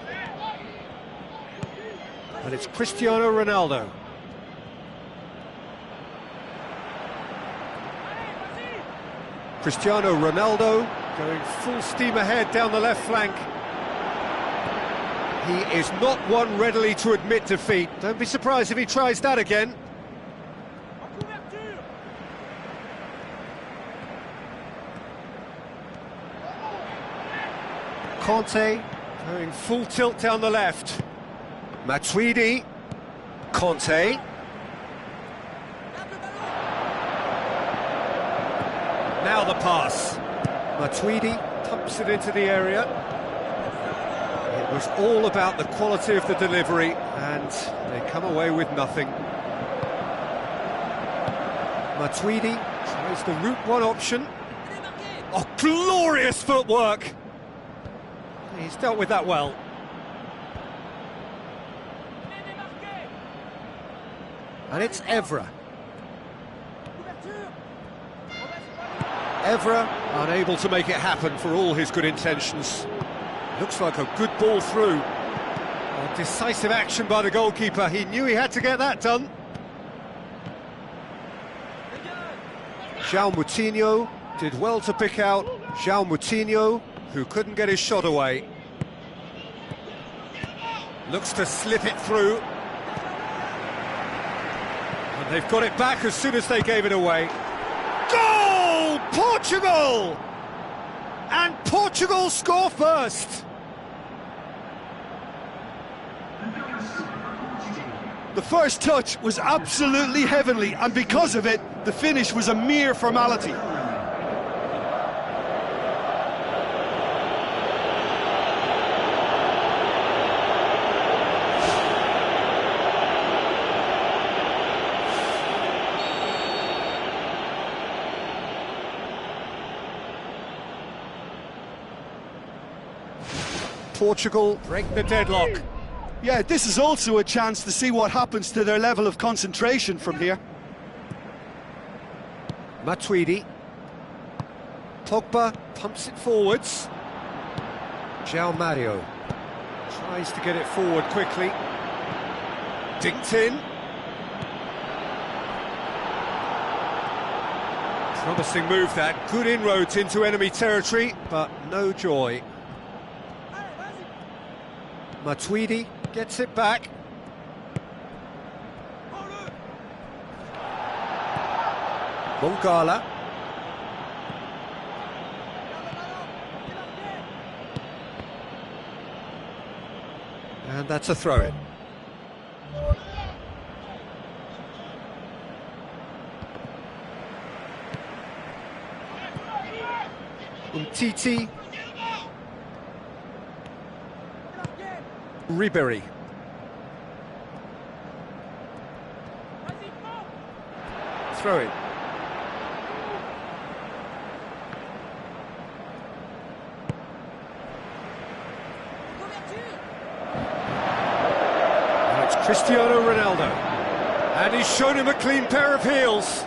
And it's Cristiano Ronaldo. Cristiano Ronaldo going full steam ahead down the left flank. He is not one readily to admit defeat. Don't be surprised if he tries that again. Conte going full tilt down the left. Matuidi. Conte. Now the pass. Matuidi pumps it into the area. It was all about the quality of the delivery, and they come away with nothing. Matuidi tries the route one option. Oh, glorious footwork! He's dealt with that well. And it's Evra. Evra unable to make it happen for all his good intentions. Looks like a good ball through. A decisive action by the goalkeeper. He knew he had to get that done. João Moutinho did well to pick out João Moutinho, who couldn't get his shot away. Looks to slip it through. And they've got it back as soon as they gave it away. Goal! Portugal! And Portugal score first! The first touch was absolutely heavenly, and because of it, the finish was a mere formality. Portugal break the deadlock. Yeah, this is also a chance to see what happens to their level of concentration from here. Matuidi. Pogba pumps it forwards. João Mario tries to get it forward quickly. Dinked in. Promising move that. Good inroads into enemy territory, but no joy. Matuidi gets it back. Mongala. And that's a throw-in. Umtiti. Ribéry. Throw it. And it's Cristiano Ronaldo. And he's shown him a clean pair of heels.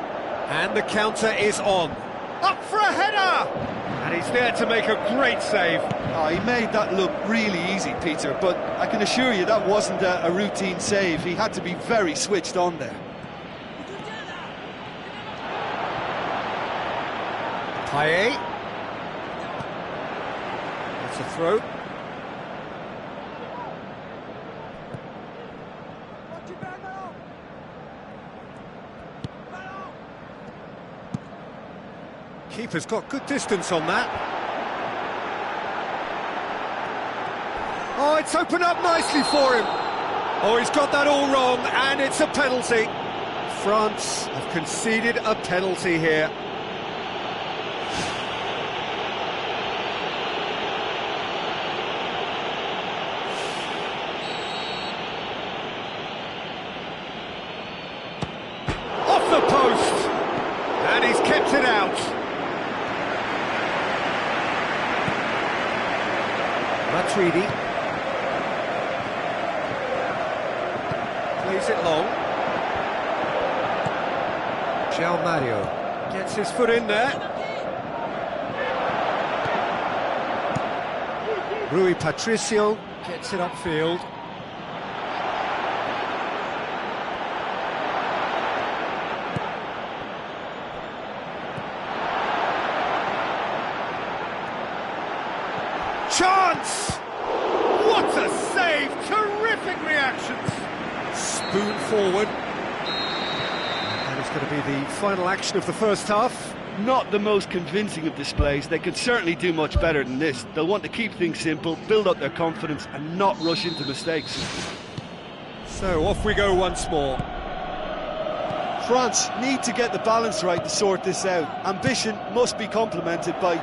And the counter is on. Up for a header! And he's there to make a great save. Oh, he made that look really easy, Peter, but I can assure you that wasn't a routine save. He had to be very switched on there. Payet. That's a throw. Keeper's got good distance on that. Oh, it's opened up nicely for him. Oh, he's got that all wrong, and it's a penalty. France have conceded a penalty here. Off the post, and he's kept it out. Matuidi plays it long. João Mario gets his foot in there. Rui Patricio gets it upfield. Chance! What a save! Terrific reactions! Spoon forward. And it's going to be the final action of the first half. Not the most convincing of displays. They can certainly do much better than this. They'll want to keep things simple, build up their confidence and not rush into mistakes. So off we go once more. France need to get the balance right to sort this out. Ambition must be complemented by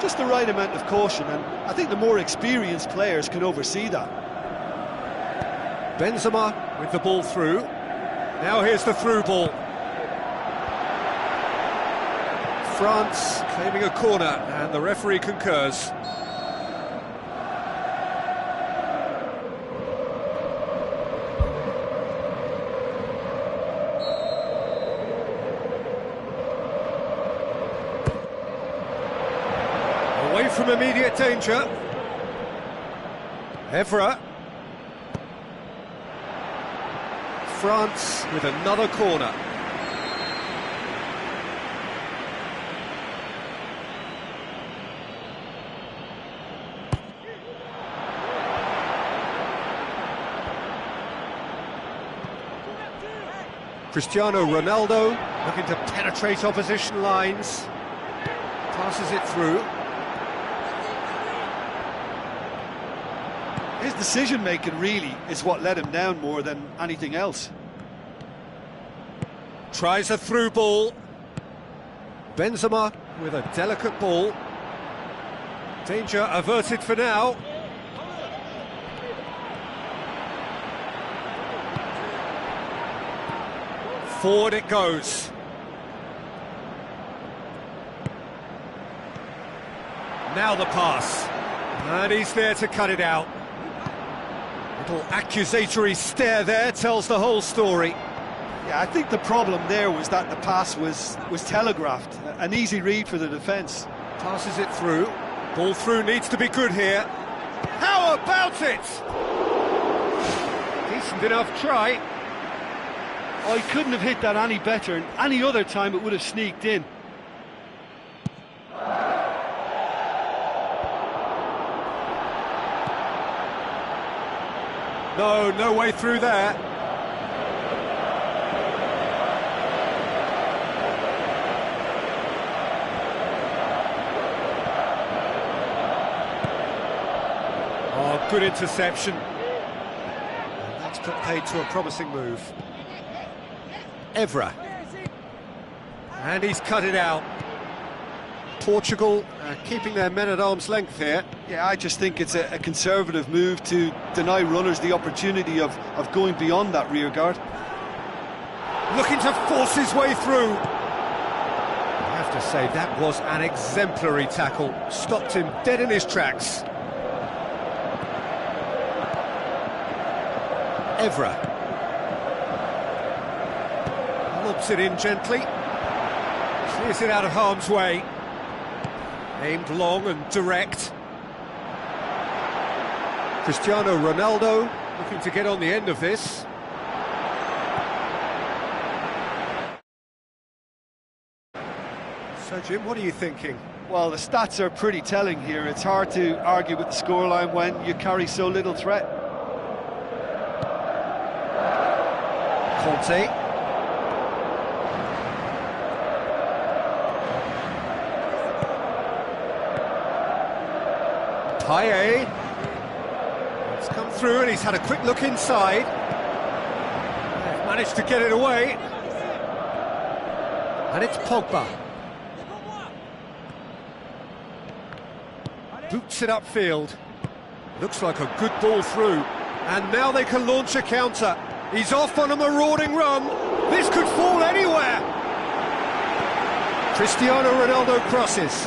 just the right amount of caution, and I think the more experienced players can oversee that. Benzema with the ball through. Now here's the through ball. France claiming a corner, and the referee concurs. Away from immediate danger. Evra. France with another corner. Cristiano Ronaldo looking to penetrate opposition lines. Passes it through. His decision-making really is what let him down more than anything else. Tries a through ball. Benzema with a delicate ball. Danger averted for now. Forward it goes. Now the pass. And he's there to cut it out. Little accusatory stare there tells the whole story. Yeah, I think the problem there was that the pass was telegraphed. An easy read for the defence. Passes it through. Ball through needs to be good here. How about it? Decent enough try. I couldn't have hit that any better, and any other time it would have sneaked in. No way through there. Oh, good interception. And that's put paid to a promising move. Evra. And he's cut it out. Portugal keeping their men at arm's length here. Yeah, I just think it's a conservative move to deny runners the opportunity of going beyond that rear guard. Looking to force his way through. I have to say, that was an exemplary tackle. Stopped him dead in his tracks. Evra. Lobs it in gently. Clears it out of harm's way. Aimed long and direct. Cristiano Ronaldo looking to get on the end of this. So, Jim, what are you thinking? Well, the stats are pretty telling here. It's hard to argue with the scoreline when you carry so little threat. Conte. Payet. It's come through and he's had a quick look inside. They've managed to get it away. And it's Pogba. Boots it upfield. Looks like a good ball through. And now they can launch a counter. He's off on a marauding run. This could fall anywhere. Cristiano Ronaldo crosses.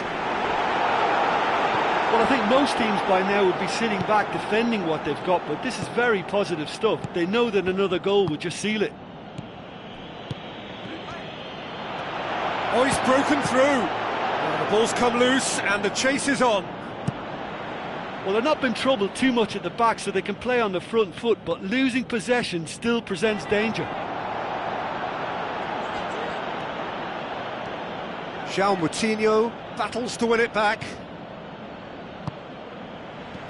Well, I think most teams by now would be sitting back defending what they've got, but this is very positive stuff. They know that another goal would just seal it. Oh, he's broken through. Well, the ball's come loose and the chase is on. Well, they're not been troubled too much at the back, so they can play on the front foot, but losing possession still presents danger. João Moutinho battles to win it back.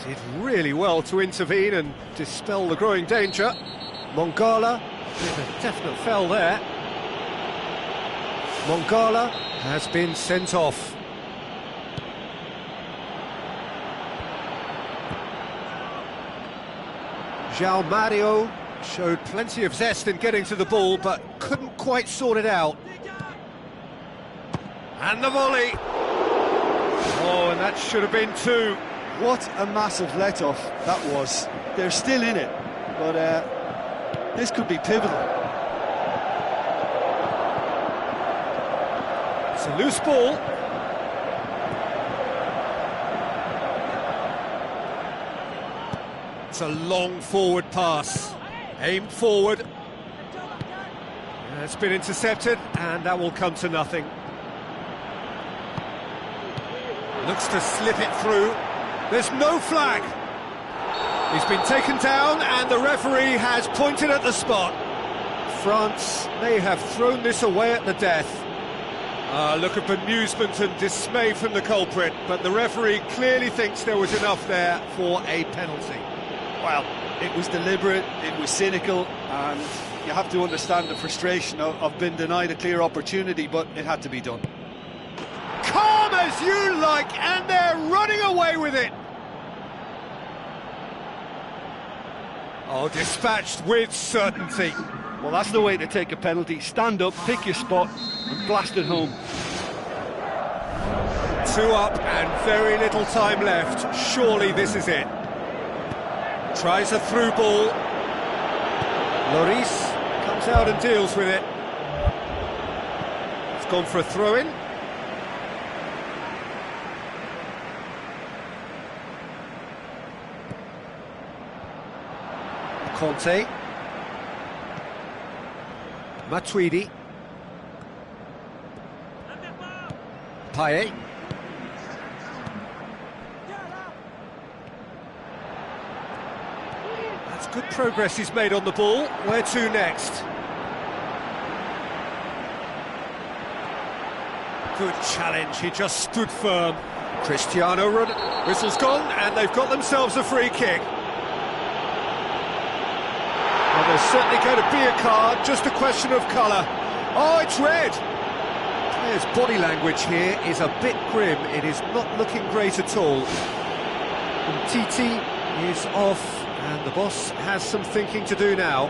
Did really well to intervene and dispel the growing danger. Mangala with a definite foul there. Mangala has been sent off. João Mario showed plenty of zest in getting to the ball, but couldn't quite sort it out. And the volley. Oh, and that should have been two. What a massive let-off that was. They're still in it, but this could be pivotal. It's a loose ball. It's a long forward pass. Aimed forward. It's been intercepted, and that will come to nothing. Looks to slip it through. There's no flag. He's been taken down and the referee has pointed at the spot. France may have thrown this away at the death. A look of bemusement and dismay from the culprit, but the referee clearly thinks there was enough there for a penalty. Well, it was deliberate, it was cynical, and you have to understand the frustration of being denied a clear opportunity, but it had to be done. Calm as you like, and they're running away with it. Oh, dispatched with certainty. Well, that's the way to take a penalty. Stand up, pick your spot, and blast it home. 2 up and very little time left. Surely this is it. Tries a through ball. Lloris comes out and deals with it. It's gone for a throw-in. Conte. Matuidi. Payet. That's good progress he's made on the ball. Where to next? Good challenge, he just stood firm. Cristiano Ronaldo. Whistle's gone and they've got themselves a free kick. Well, there's certainly going to be a card, just a question of colour. Oh, it's red! Players' body language here is a bit grim. It is not looking great at all. Titi is off, and the boss has some thinking to do now.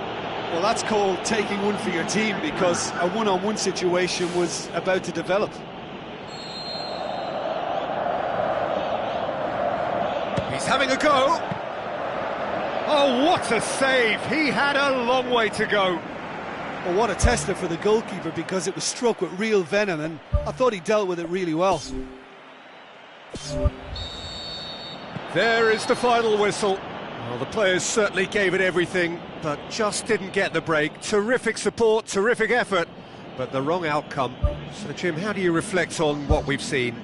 Well, that's called taking one for your team, because a one-on-one situation was about to develop. He's having a go. Oh, what a save! He had a long way to go. Well, what a tester for the goalkeeper, because it was struck with real venom, and I thought he dealt with it really well. There is the final whistle. Well, the players certainly gave it everything, but just didn't get the break. Terrific support, terrific effort, but the wrong outcome. So, Jim, how do you reflect on what we've seen?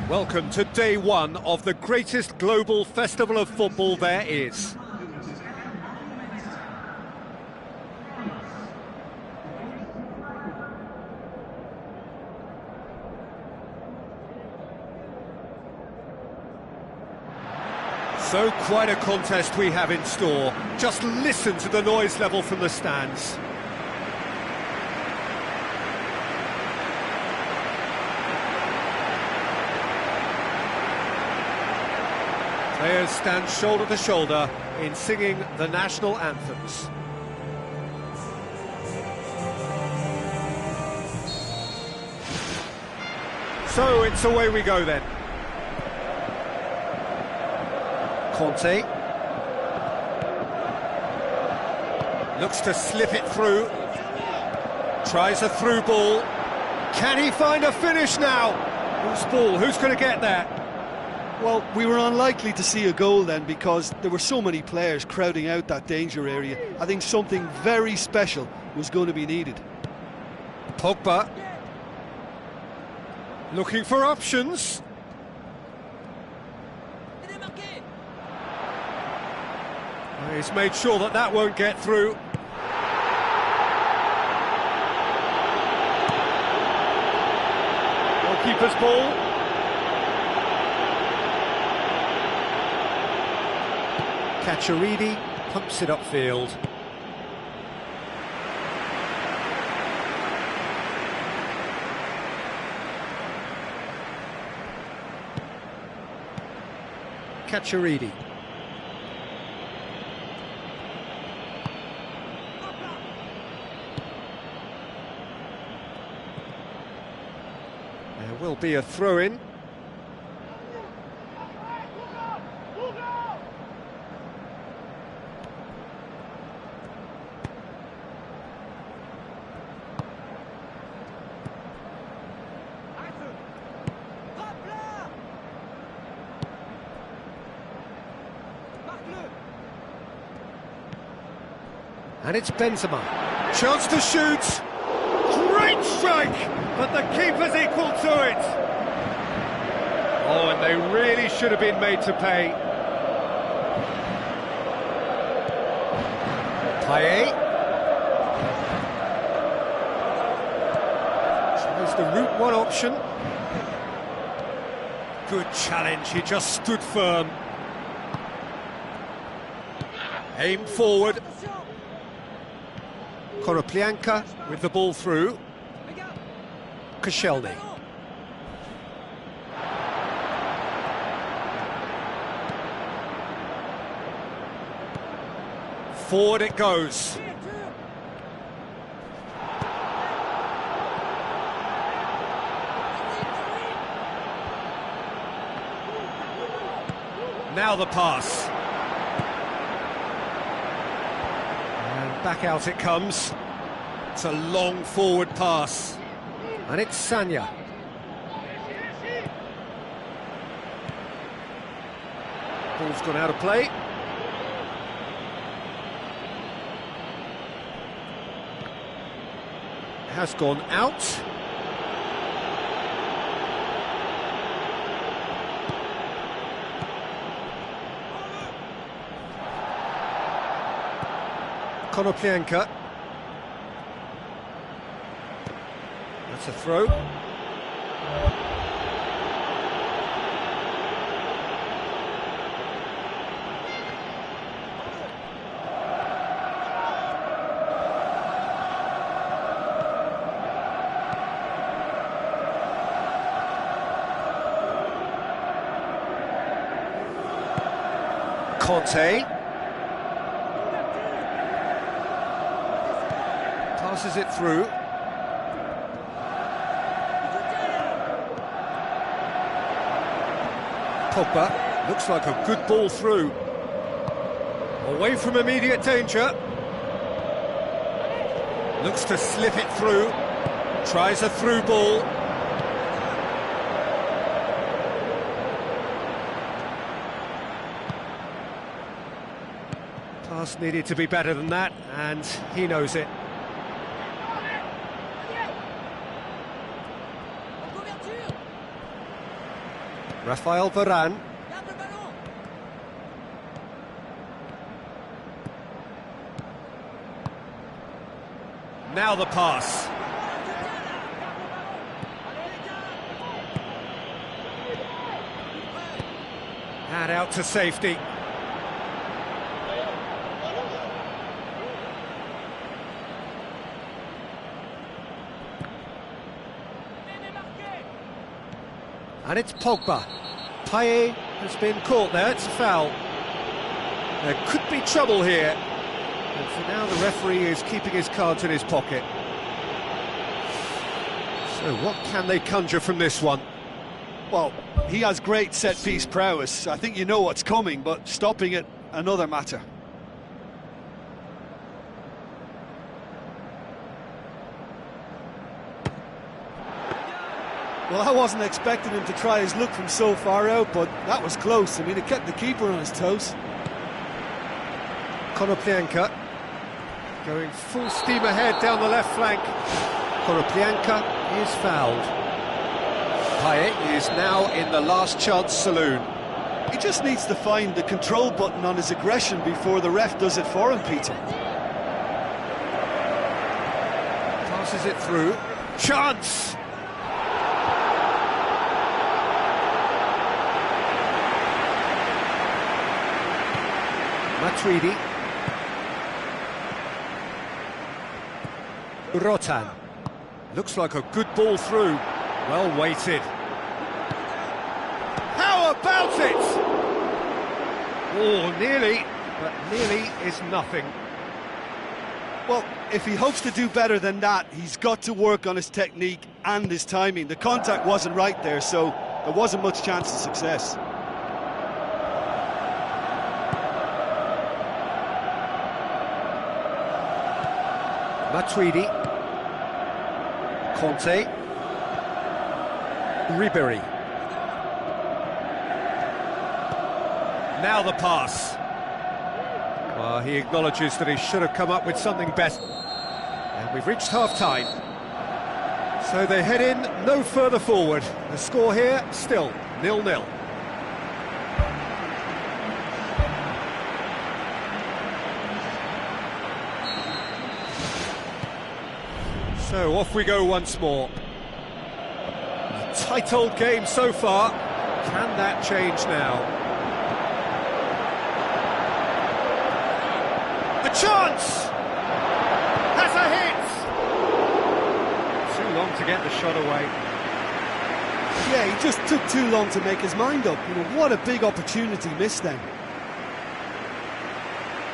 Welcome to day one of the greatest global festival of football there is. So quite a contest we have in store. Just listen to the noise level from the stands. Players stand shoulder to shoulder in singing the national anthems. So it's away we go then. Conte looks to slip it through, tries a through ball. Can he find a finish now? Whose ball? Who's going to get there? Well, we were unlikely to see a goal then because there were so many players crowding out that danger area. I think something very special was going to be needed. Pogba looking for options. He's made sure that that won't get through. Goalkeeper's ball. Cacciaridi pumps it upfield. Cacciaridi. There will be a throw-in. And it's Benzema. Chance to shoot. Great strike! But the keeper's equal to it. Oh, and they really should have been made to pay. Payet. Tries the route one option. Good challenge, he just stood firm. Aimed forward. Konoplyanka with the ball through. Koscielny. Forward it goes. Now the pass. And back out it comes. It's a long forward pass. And it's Sanya. Ball's gone out of play. Has gone out. Konoplyanka. That's a throw. Conte. Passes it through. Pogba, looks like a good ball through. Away from immediate danger. Looks to slip it through. Tries a through ball. Pass needed to be better than that, and he knows it. Raphael Varane. Now the pass. And out to safety. And it's Pogba. Payet has been caught there, it's a foul. There could be trouble here. And for now the referee is keeping his cards in his pocket. So what can they conjure from this one? Well, he has great set-piece prowess. I think you know what's coming, but stopping it, another matter. Well, I wasn't expecting him to try his luck from so far out, but that was close. I mean, it kept the keeper on his toes. Konoplyanka going full steam ahead down the left flank. Konoplyanka is fouled. Payet is now in the last chance saloon. He just needs to find the control button on his aggression before the ref does it for him, Peter. Passes it through. Chance! Matuidi. Rotan. Looks like a good ball through. Well weighted. How about it? Oh, nearly, but nearly is nothing. Well, if he hopes to do better than that, he's got to work on his technique and his timing. The contact wasn't right there, so there wasn't much chance of success. Matuidi. Conte. Ribéry. Now the pass. Well, he acknowledges that he should have come up with something better. And we've reached half-time. So they head in no further forward. The score here, still 0-0. So off we go once more. A tight old game so far. Can that change now? A chance! Has a hit! Too long to get the shot away. Yeah, he just took too long to make his mind up. You know, what a big opportunity missed then.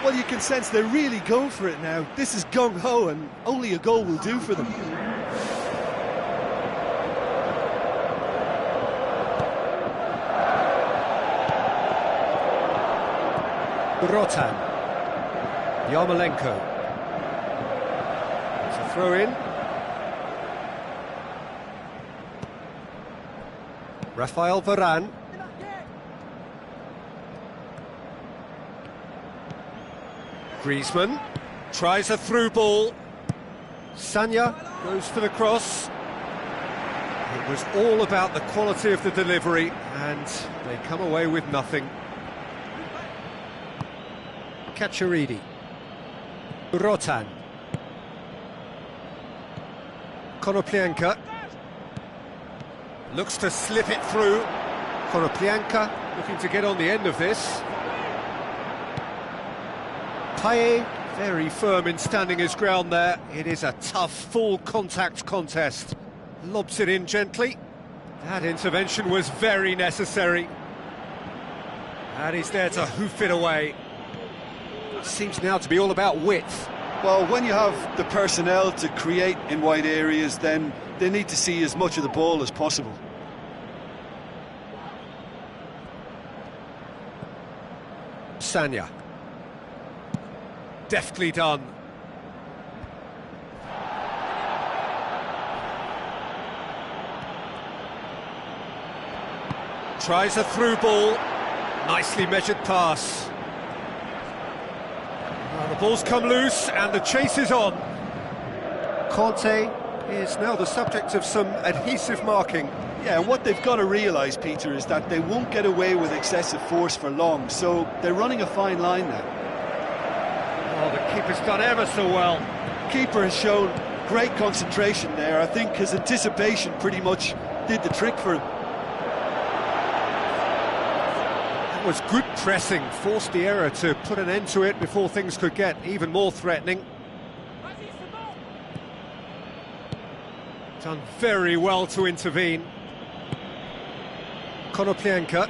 Well, you can sense they're really going for it now. This is gung-ho, and only a goal will do for them. Rotan. Yarmolenko. It's a throw-in. Raphael Varane. Griezmann tries a through ball. Sanya goes for the cross. It was all about the quality of the delivery, and they come away with nothing. Cacciaridi. Rotan. Konoplyanka. Looks to slip it through. Konoplyanka looking to get on the end of this. Payet, very firm in standing his ground there. It is a tough, full contact contest. Lobs it in gently. That intervention was very necessary. And he's there to hoof it away. It seems now to be all about width. Well, when you have the personnel to create in wide areas, then they need to see as much of the ball as possible. Sanya. Deftly done. Tries a through ball. Nicely measured pass. Well, the ball's come loose and the chase is on. Conte is now the subject of some adhesive marking. Yeah, and what they've got to realise, Peter, is that they won't get away with excessive force for long, so they're running a fine line now. Oh, the keeper's done ever so well. Keeper has shown great concentration there. I think his anticipation pretty much did the trick for him. That was good pressing, forced the error to put an end to it before things could get even more threatening. Done very well to intervene. Konoplyanka.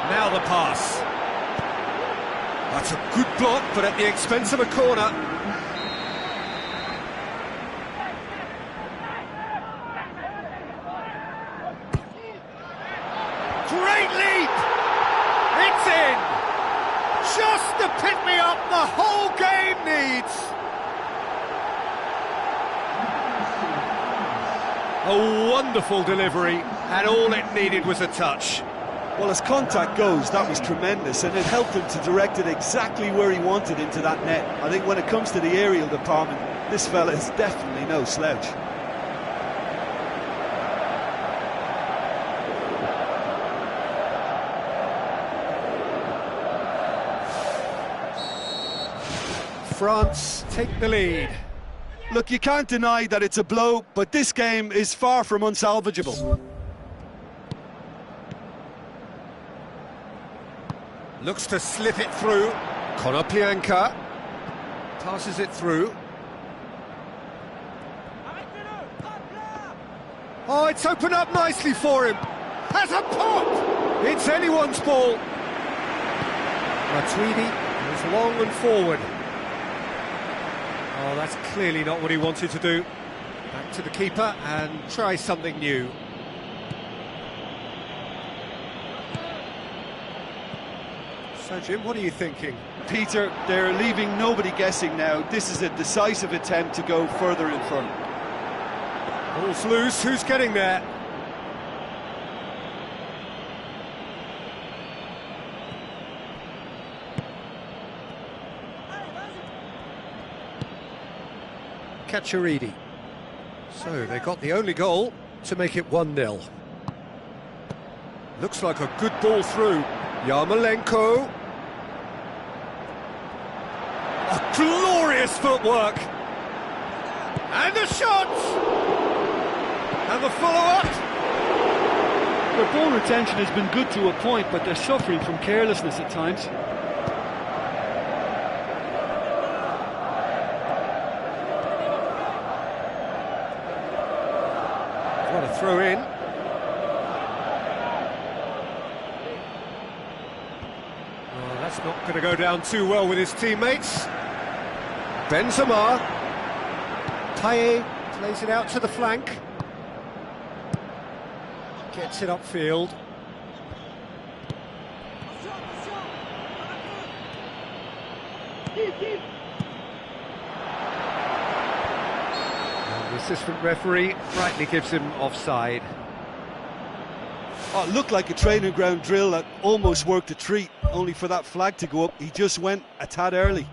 Now the pass. That's a good block, but at the expense of a corner. Great leap! It's in! Just the pick-me-up the whole game needs! A wonderful delivery, and all it needed was a touch. Well, as contact goes, that was tremendous, and it helped him to direct it exactly where he wanted into that net. I think when it comes to the aerial department, this fella is definitely no slouch. France take the lead. Look, you can't deny that it's a blow, but this game is far from unsalvageable. Looks to slip it through. Konoplyanka passes it through. Oh, it's opened up nicely for him. Has a pop! It's anyone's ball. Matuidi goes long and forward. Oh, that's clearly not what he wanted to do. Back to the keeper and try something new. So, Jim, what are you thinking? Peter, they're leaving nobody guessing now. This is a decisive attempt to go further in front. Ball's loose, who's getting there? Cacciaridi. So they got the only goal to make it 1-0. Looks like a good ball through. Yarmolenko. A glorious footwork. And the shot! And the follow-up. Their ball retention has been good to a point, but they're suffering from carelessness at times. What a throw in. Oh, that's not going to go down too well with his teammates. Benzema. Payet plays it out to the flank. Gets it upfield. The assistant referee rightly gives him offside. Oh, it looked like a training ground drill that almost worked a treat, only for that flag to go up. He just went a tad early.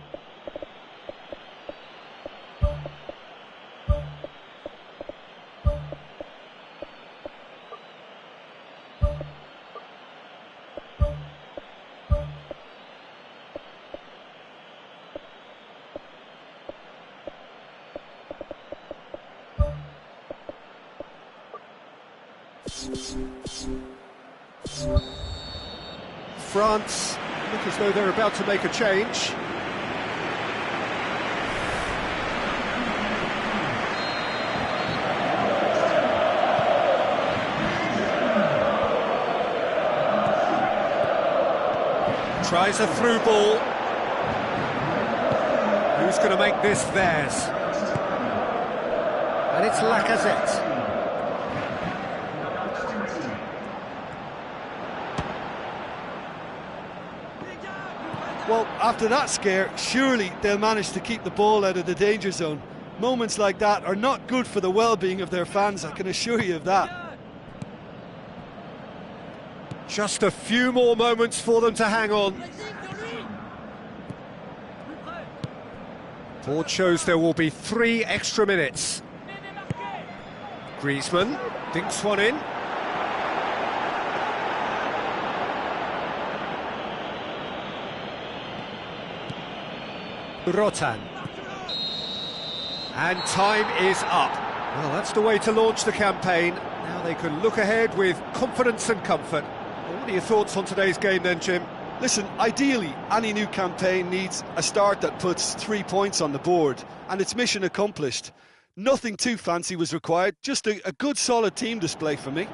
France look as though they're about to make a change. Tries a through ball. Who's going to make this theirs? And it's Lacazette. Well, after that scare, surely they'll manage to keep the ball out of the danger zone. Moments like that are not good for the well-being of their fans, I can assure you of that. Just a few more moments for them to hang on. Board shows there will be 3 extra minutes. Griezmann dinks one in. Rotan. And time is up. Well, that's the way to launch the campaign. Now they can look ahead with confidence and comfort. Well, what are your thoughts on today's game then, Jim? Listen, ideally, any new campaign needs a start that puts 3 points on the board, and it's mission accomplished. Nothing too fancy was required, just a good solid team display for me.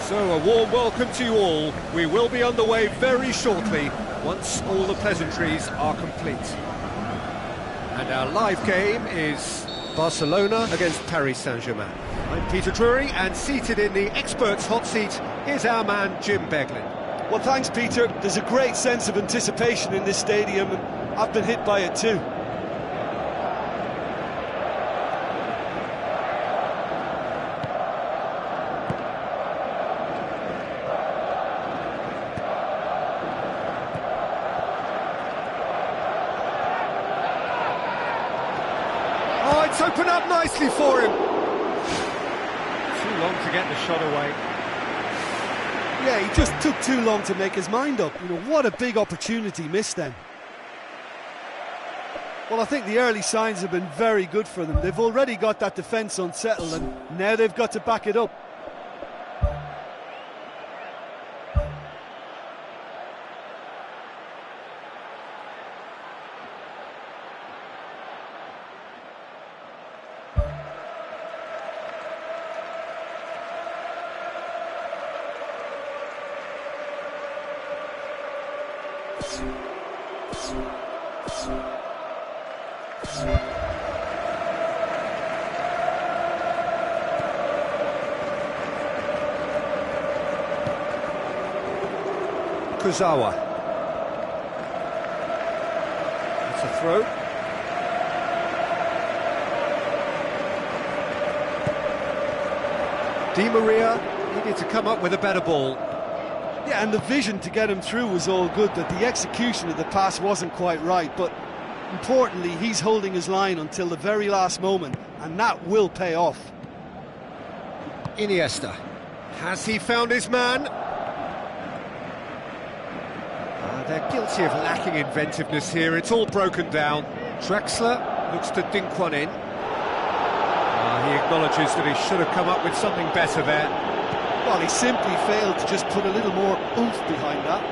So, a warm welcome to you all. We will be underway very shortly, once all the pleasantries are complete. And our live game is Barcelona against Paris Saint-Germain. I'm Peter Drury, and seated in the experts' hot seat is our man Jim Beglin. Well, thanks, Peter. There's a great sense of anticipation in this stadium, and I've been hit by it too. It's opened up nicely for him. Too long to get the shot away. Yeah, he just took too long to make his mind up. You know, what a big opportunity missed then. Well, I think the early signs have been very good for them. They've already got that defence unsettled, and now they've got to back it up. Kurzawa. It's a throw. Di Maria needed to come up with a better ball. Yeah, and the vision to get him through was all good, but the execution of the pass wasn't quite right. But importantly, he's holding his line until the very last moment, and that will pay off. Iniesta. Has he found his man? They're guilty of lacking inventiveness here. It's all broken down. Drexler looks to dink one in. He acknowledges that he should have come up with something better there. Well, he simply failed to just put a little more oomph behind that.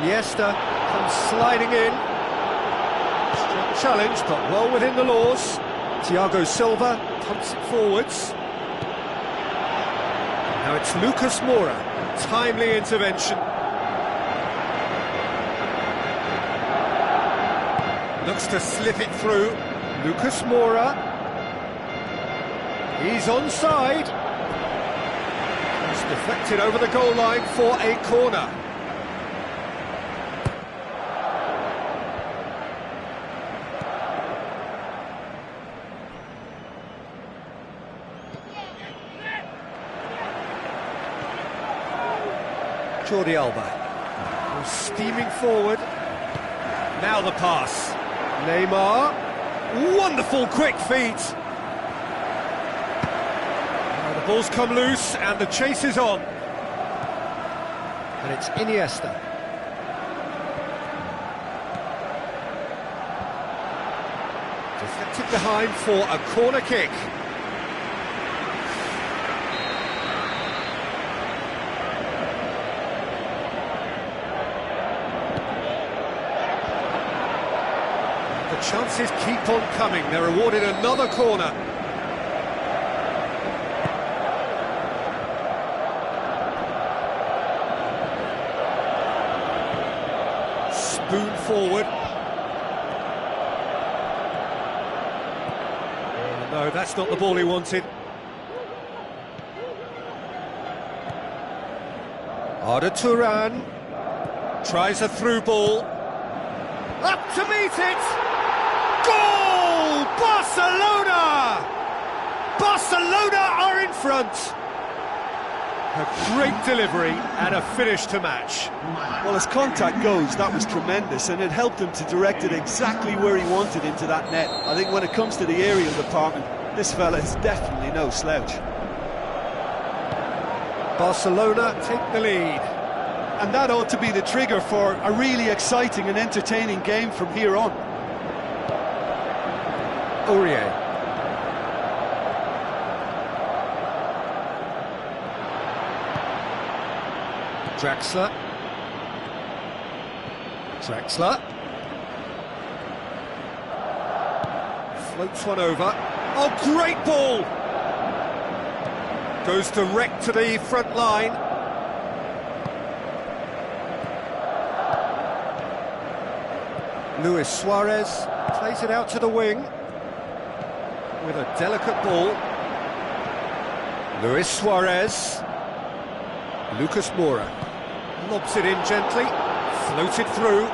Iniesta comes sliding in. Strong challenge, but well within the laws. Thiago Silva pumps it forwards. Now it's Lucas Moura. Timely intervention. Looks to slip it through. Lucas Moura. He's onside. It's deflected over the goal line for a corner. Jordi Alba. Steaming forward. Now the pass. Neymar, wonderful quick feet. Now the ball's come loose and the chase is on. And it's Iniesta. Deflected behind for a corner kick. Chances keep on coming. They're awarded another corner. Spoon forward. Oh, no, that's not the ball he wanted. Arda Turan tries a through ball. Up to meet it! Goal! Barcelona! Barcelona are in front. A great delivery and a finish to match. Well, as contact goes, that was tremendous, and it helped him to direct it exactly where he wanted into that net. I think when it comes to the aerial department, this fella is definitely no slouch. Barcelona take the lead. And that ought to be the trigger for a really exciting and entertaining game from here on. Aurier. Draxler. Floats one over. Oh, great ball! Goes direct to the front line. Luis Suarez plays it out to the wing with a delicate ball. Luis Suarez. Lucas Moura lobs it in gently, floated through.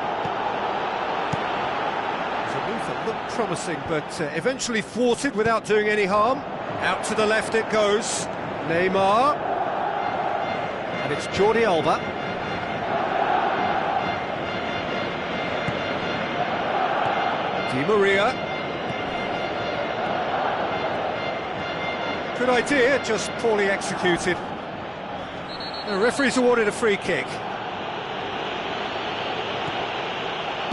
It's a move that looked promising, but eventually thwarted without doing any harm. Out to the left it goes. Neymar. And it's Jordi Alba. Di Maria. Good idea, just poorly executed. The referee's awarded a free kick.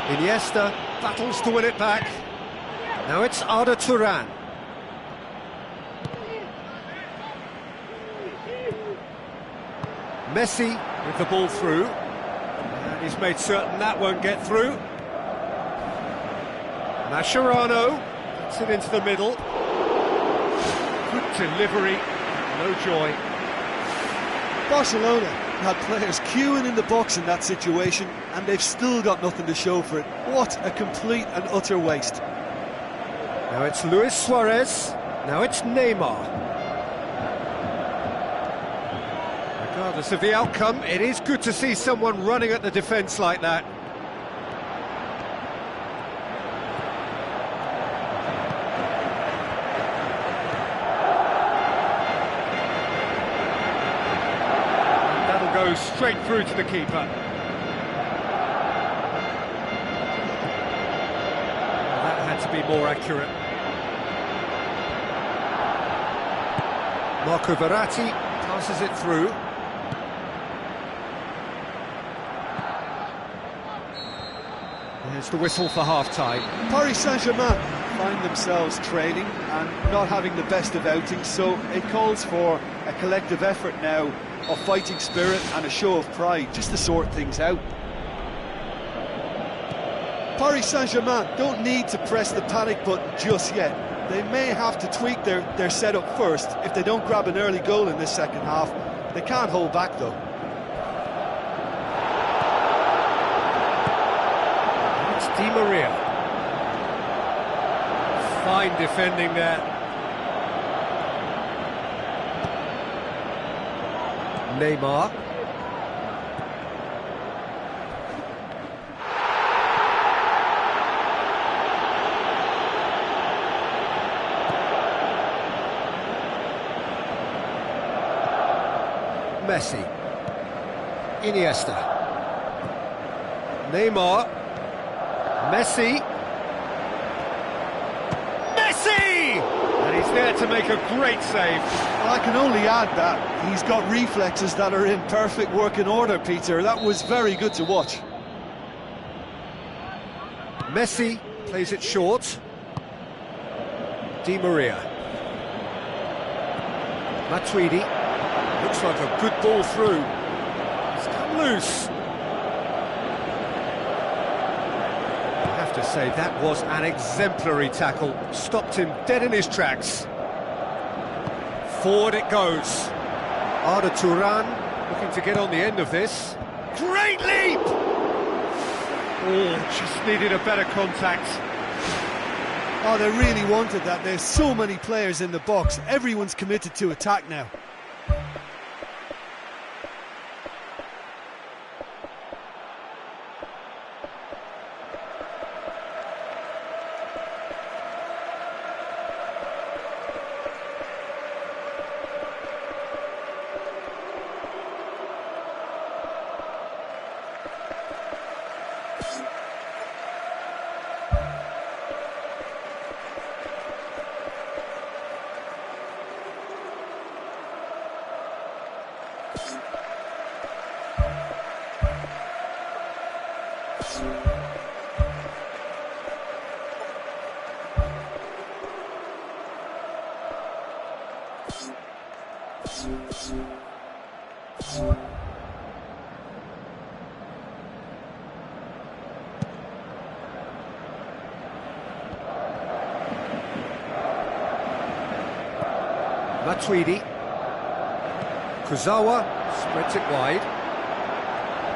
Iniesta battles to win it back. Now it's Arda Turan. Messi with the ball through. And he's made certain that won't get through. Mascherano puts it into the middle. Good delivery, no joy. Barcelona had players queuing in the box in that situation, and they've still got nothing to show for it. What a complete and utter waste. Now it's Luis Suarez, now it's Neymar. Regardless of the outcome, it is good to see someone running at the defence like that. Goes straight through to the keeper. That had to be more accurate. Marco Verratti passes it through. There's the whistle for half-time. Paris Saint-Germain find themselves trailing and not having the best of outings, so it calls for a collective effort now of fighting spirit and a show of pride, just to sort things out. Paris Saint-Germain don't need to press the panic button just yet. They may have to tweak their setup first if they don't grab an early goal in this second half. They can't hold back though. It's Di Maria. Fine defending there. Neymar. Messi. Iniesta. Neymar. Messi. And he's there to make a great save. Well, I can only add that he's got reflexes that are in perfect working order, Peter. That was very good to watch. Messi plays it short. Di Maria. Matuidi. Looks like a good ball through. It's come loose. I have to say, that was an exemplary tackle. Stopped him dead in his tracks. Forward it goes. Arda Turan looking to get on the end of this. Great leap! Oh, just needed a better contact. Oh, they really wanted that. There's so many players in the box. Everyone's committed to attack now. Matuidi. Kurzawa spreads it wide.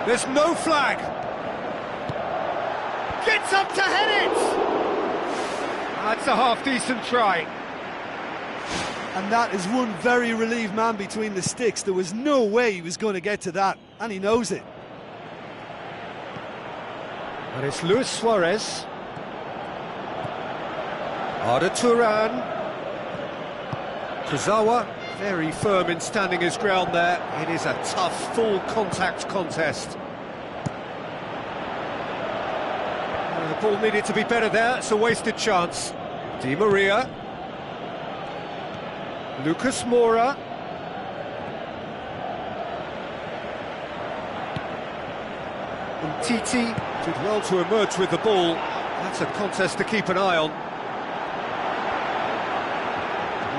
There's no flag. Gets up to head it. That's a half-decent try. And that is one very relieved man between the sticks. There was no way he was going to get to that, and he knows it. And it's Luis Suarez. Arda Turan. Kurzawa, very firm in standing his ground there. It is a tough, full-contact contest. The ball needed to be better there. It's a wasted chance. Di Maria. Lucas Moura. Titi did well to emerge with the ball. That's a contest to keep an eye on.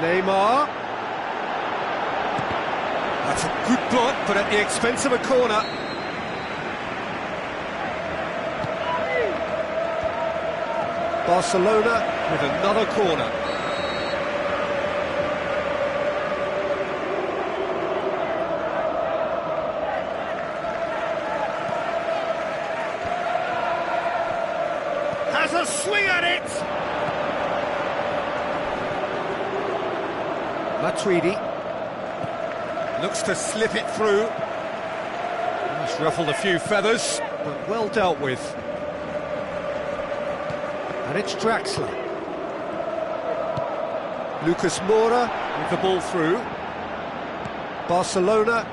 Neymar. That's a good block, but at the expense of a corner. Barcelona with another corner. Has a swing at it! Matuidi looks to slip it through. Just ruffled a few feathers, but well dealt with. And it's Draxler. Lucas Moura with the ball through. Barcelona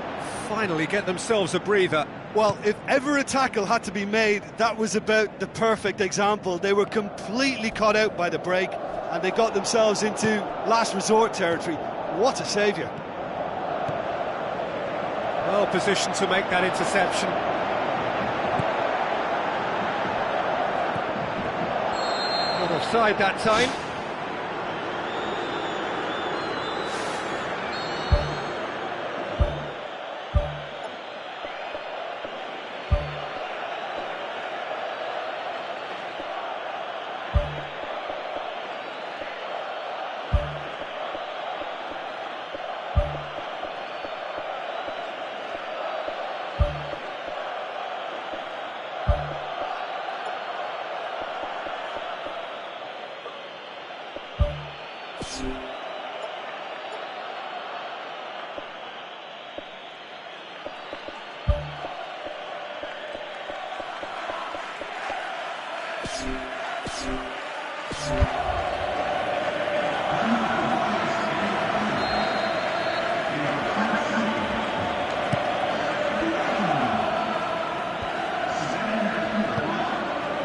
finally get themselves a breather. Well, if ever a tackle had to be made, that was about the perfect example. They were completely caught out by the break, and they got themselves into last resort territory. What a saviour. Well positioned to make that interception. Not offside that time.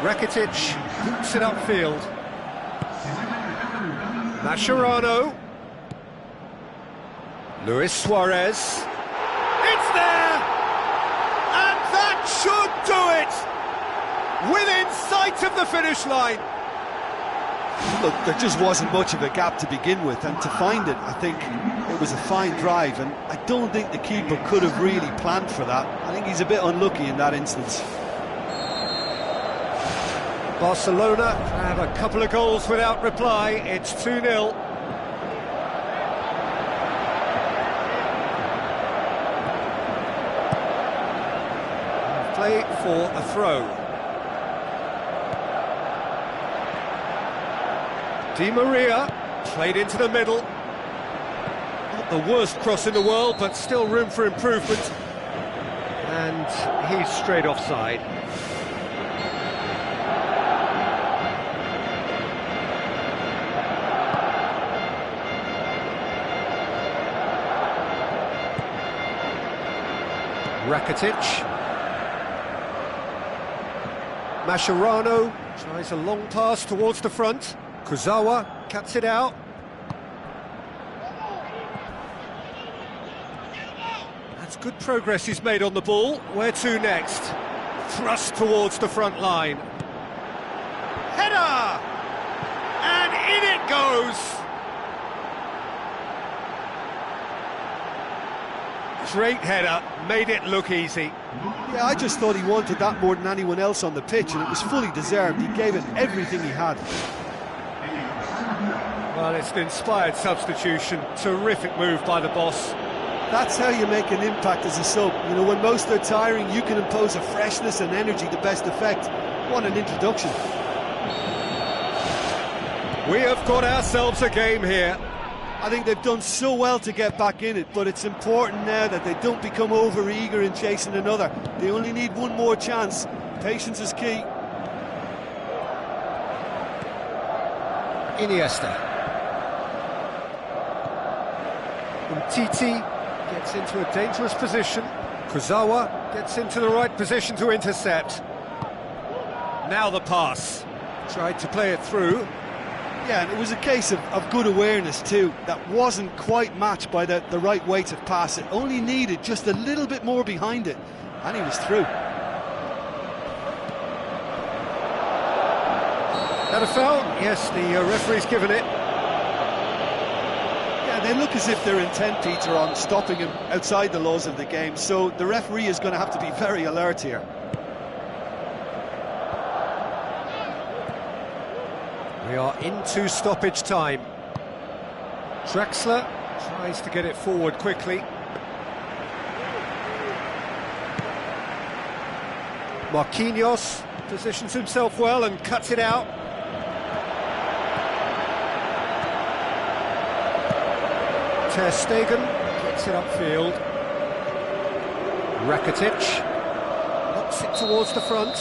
Rakitic hoops it upfield. Mascherano. Luis Suarez. It's there! And that should do it! Within sight of the finish line. Look, there just wasn't much of a gap to begin with, and to find it, I think it was a fine drive, and I don't think the keeper could have really planned for that. I think he's a bit unlucky in that instance. Barcelona have a couple of goals without reply. It's 2-0. Play for a throw. Di Maria played into the middle. Not the worst cross in the world, but still room for improvement. And he's straight offside. Rakitic. Mascherano tries a long pass towards the front. Kurzawa cuts it out. That's good progress he's made on the ball. Where to next? Thrust towards the front line. Header! And in it goes! Great header, made it look easy. Yeah, I just thought he wanted that more than anyone else on the pitch, and it was fully deserved. He gave it everything he had. Well, it's an inspired substitution. Terrific move by the boss. That's how you make an impact as a sub. You know, when most are tiring, you can impose a freshness and energy to best effect. What an introduction. We have got ourselves a game here. I think they've done so well to get back in it, but it's important now that they don't become over-eager in chasing another. They only need one more chance. Patience is key. Iniesta. Umtiti gets into a dangerous position. Kurzawa gets into the right position to intercept. Now the pass. Tried to play it through. Yeah, and it was a case of good awareness too. That wasn't quite matched by the right weight of pass. It only needed just a little bit more behind it, and he was through. That a foul? Yes, the referee's given it. Yeah, they look as if they're intent, Peter, on stopping him outside the laws of the game, so the referee is going to have to be very alert here. We are into stoppage time. Draxler tries to get it forward quickly. Marquinhos positions himself well and cuts it out. Ter Stegen gets it upfield. Rakitic knocks it towards the front.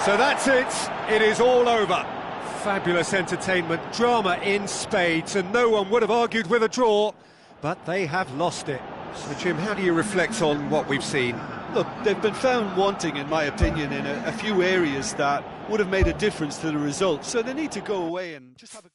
So that's it. It is all over. Fabulous entertainment, drama in spades, and no one would have argued with a draw, but they have lost it. So, Jim, how do you reflect on what we've seen? Look, they've been found wanting, in my opinion, in a few areas that would have made a difference to the result, so they need to go away and just have a...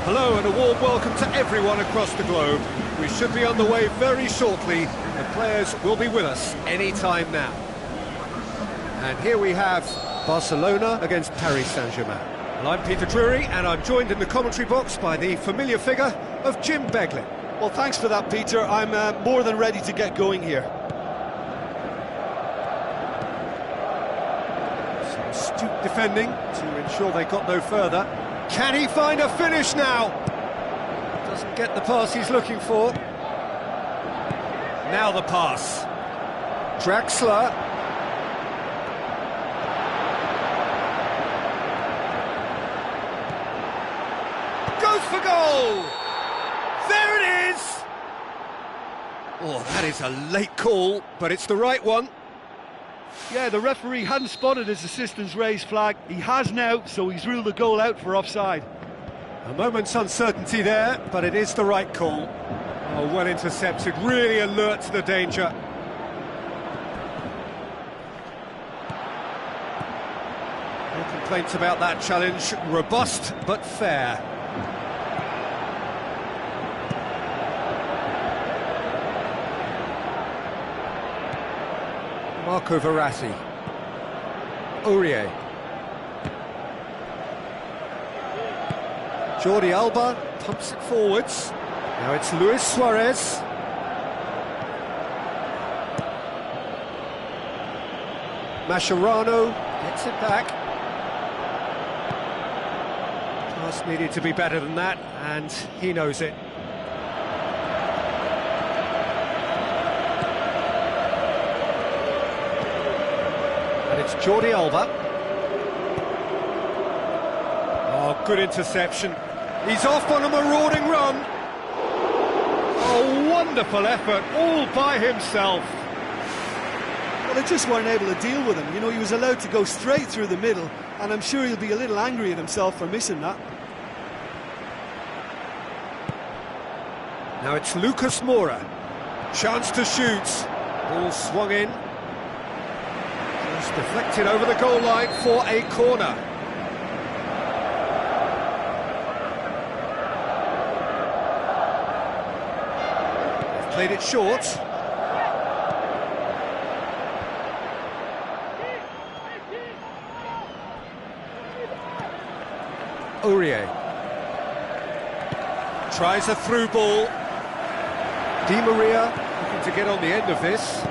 Hello and a warm welcome to everyone across the globe. We should be on the way very shortly. The players will be with us any time now. And here we have Barcelona against Paris Saint-Germain. Well, I'm Peter Drury, and I'm joined in the commentary box by the familiar figure of Jim Beglin. Well, thanks for that, Peter. I'm more than ready to get going here. Some astute defending to ensure they got no further. Can he find a finish now? Doesn't get the pass he's looking for. Now the pass. Draxler. Goes for goal! There it is! Oh, that is a late call, but it's the right one. Yeah, the referee hadn't spotted his assistant's raised flag. He has now, so he's ruled the goal out for offside. A moment's uncertainty there, but it is the right call. Oh, well intercepted, really alert to the danger. No complaints about that challenge. Robust, but fair. Marco Verratti. Aurier. Jordi Alba pumps it forwards. Now it's Luis Suarez. Mascherano gets it back. Pass needed to be better than that, and he knows it. And it's Jordi Alba. Oh, good interception. He's off on a marauding run. Oh, wonderful effort, all by himself. Well, they just weren't able to deal with him. You know, he was allowed to go straight through the middle, and I'm sure he'll be a little angry at himself for missing that. Now it's Lucas Moura. Chance to shoot. Ball swung in. Just deflected over the goal line for a corner. They've played it short. Aurier. Tries a through ball. Di Maria looking to get on the end of this.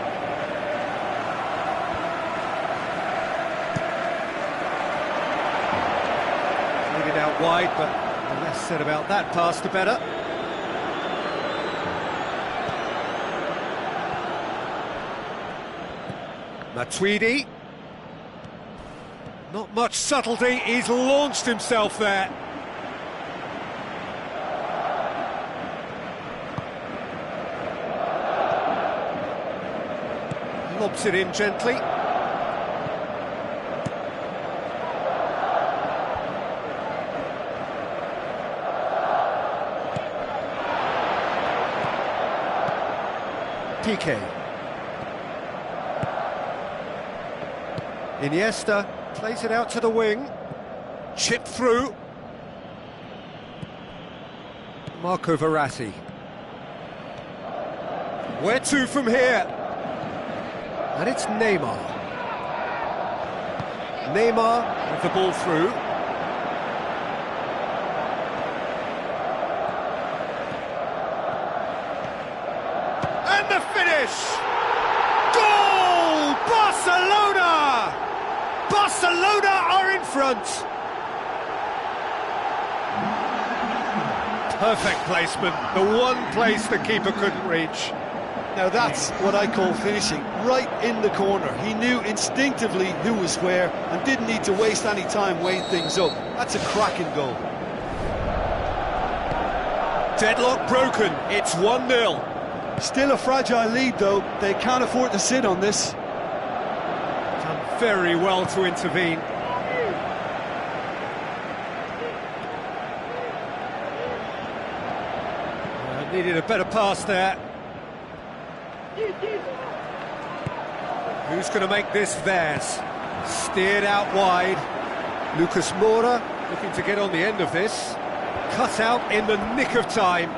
Played it out wide, but the less said about that pass, the better. Matuidi. Not much subtlety, he's launched himself there. Lobs it in gently. Piqué. Iniesta plays it out to the wing. Chip through. Marco Verratti. Where to from here? And it's Neymar. Neymar with the ball through. And the finish! Goal! Barcelona! Barcelona are in front! Perfect placement, the one place the keeper couldn't reach. Now that's what I call finishing, right in the corner. He knew instinctively who was where and didn't need to waste any time weighing things up. That's a cracking goal. Deadlock broken, it's 1-0. Still a fragile lead though, they can't afford to sit on this. Done very well to intervene. Needed a better pass there. Who's going to make this theirs? Steered out wide. Lucas Moura looking to get on the end of this. Cut out in the nick of time.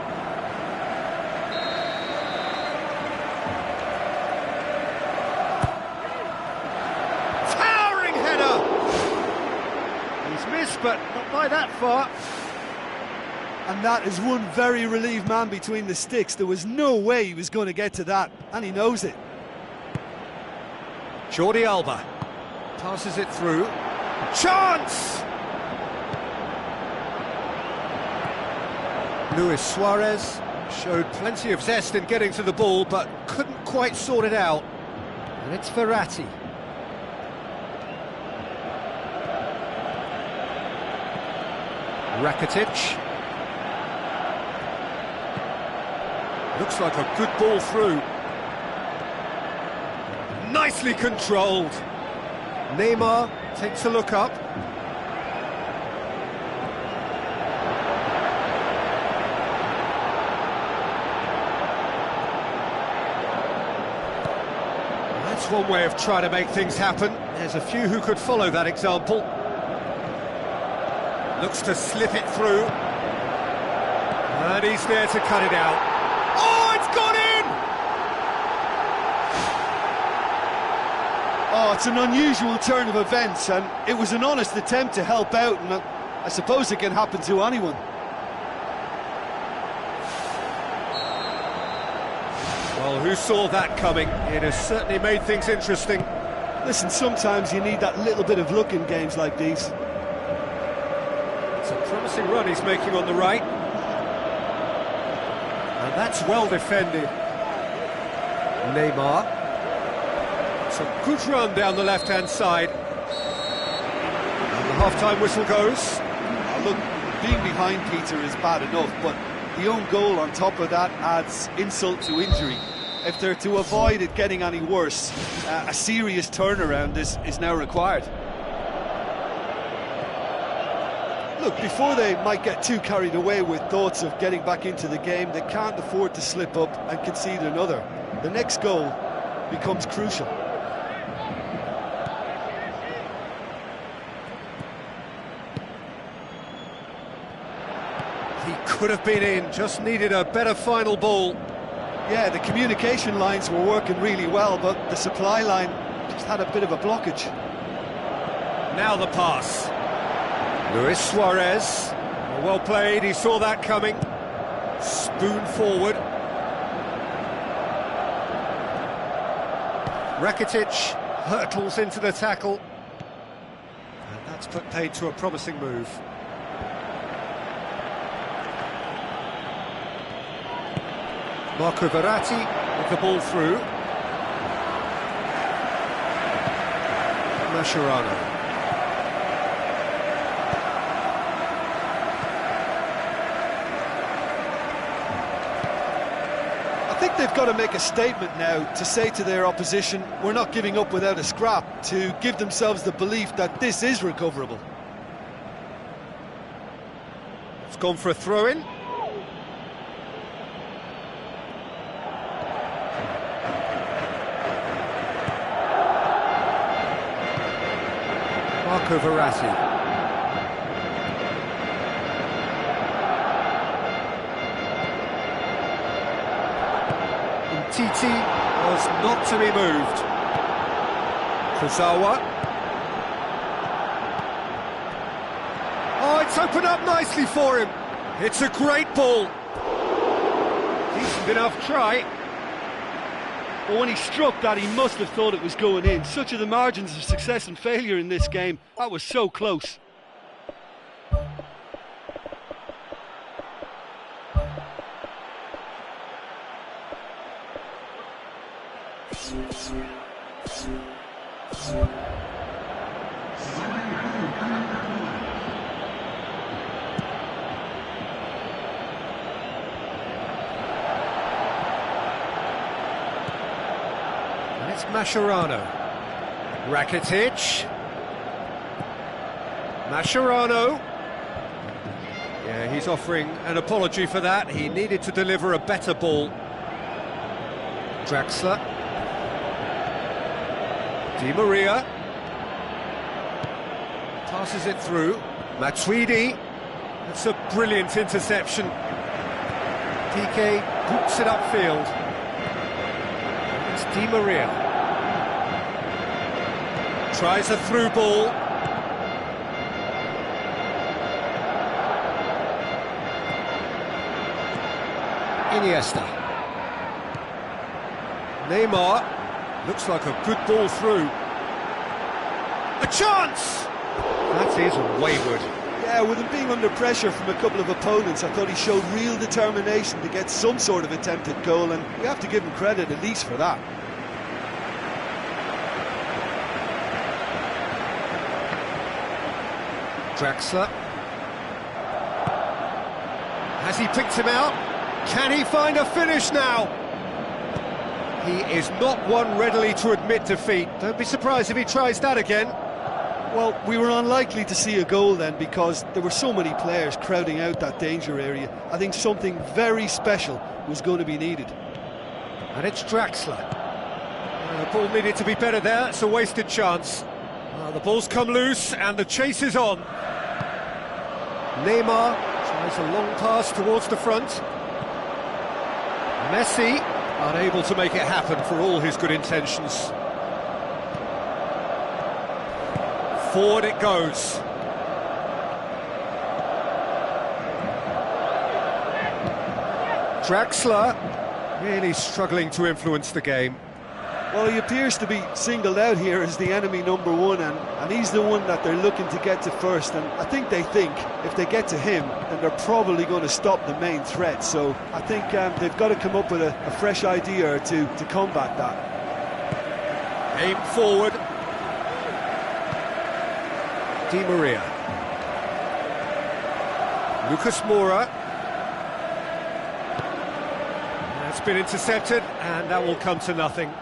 Towering header! He's missed, but not by that far. And that is one very relieved man between the sticks. There was no way he was going to get to that, and he knows it. Jordi Alba passes it through. Chance! Luis Suarez showed plenty of zest in getting to the ball, but couldn't quite sort it out. And it's Verratti. Rakitic. Looks like a good ball through. Nicely controlled. Neymar takes a look up. That's one way of trying to make things happen. There's a few who could follow that example. Looks to slip it through. And he's there to cut it out. Oh, it's gone in! Oh, it's an unusual turn of events, and it was an honest attempt to help out, and I suppose it can happen to anyone. Well, who saw that coming? It has certainly made things interesting. Listen, sometimes you need that little bit of luck in games like these. It's a promising run he's making on the right. And that's well defended. Neymar. It's a good run down the left-hand side. And the half-time whistle goes. Look, being behind Peter is bad enough, but the own goal on top of that adds insult to injury. If they're to avoid it getting any worse, a serious turnaround is now required. Look, before they might get too carried away with thoughts of getting back into the game, they can't afford to slip up and concede another. The next goal becomes crucial. He could have been in, just needed a better final ball. Yeah, the communication lines were working really well, but the supply line just had a bit of a blockage. Now the pass. Luis Suarez, well played, he saw that coming. Spoon forward. Rakitic hurtles into the tackle. And that's put paid to a promising move. Marco Verratti with the ball through. Mascherano. I think they've got to make a statement now to say to their opposition, we're not giving up without a scrap, to give themselves the belief that this is recoverable. It's gone for a throw-in. Marco Verratti. Titi was not to be moved. Kurzawa. Oh, it's opened up nicely for him. It's a great ball. Decent enough try. But when he struck that, he must have thought it was going in. Such are the margins of success and failure in this game. That was so close. And it's Mascherano. Rakitic. Mascherano. Yeah, he's offering an apology for that. He needed to deliver a better ball. Draxler. Di Maria passes it through. Matuidi. It's a brilliant interception. PK hooks it upfield. It's Di Maria. Tries a through ball. Iniesta. Neymar. Looks like a good ball through. A chance! That is wayward. Yeah, with him being under pressure from a couple of opponents, I thought he showed real determination to get some sort of attempt at goal, and we have to give him credit at least for that. Draxler. Has he picked him out? Can he find a finish now? He is not one readily to admit defeat. Don't be surprised if he tries that again. Well, we were unlikely to see a goal then because there were so many players crowding out that danger area. I think something very special was going to be needed. And it's Draxler. The ball needed to be better there. It's a wasted chance. The ball's come loose and the chase is on. Neymar tries a long pass towards the front. Messi unable to make it happen for all his good intentions. Forward it goes. Draxler really struggling to influence the game. Well, he appears to be singled out here as the enemy number one, and he's the one that they're looking to get to first. And I think they think if they get to him, then they're probably going to stop the main threat. So I think they've got to come up with a fresh idea or two to combat that. Aim forward. Di Maria. Lucas Moura. That's been intercepted, and that will come to nothing.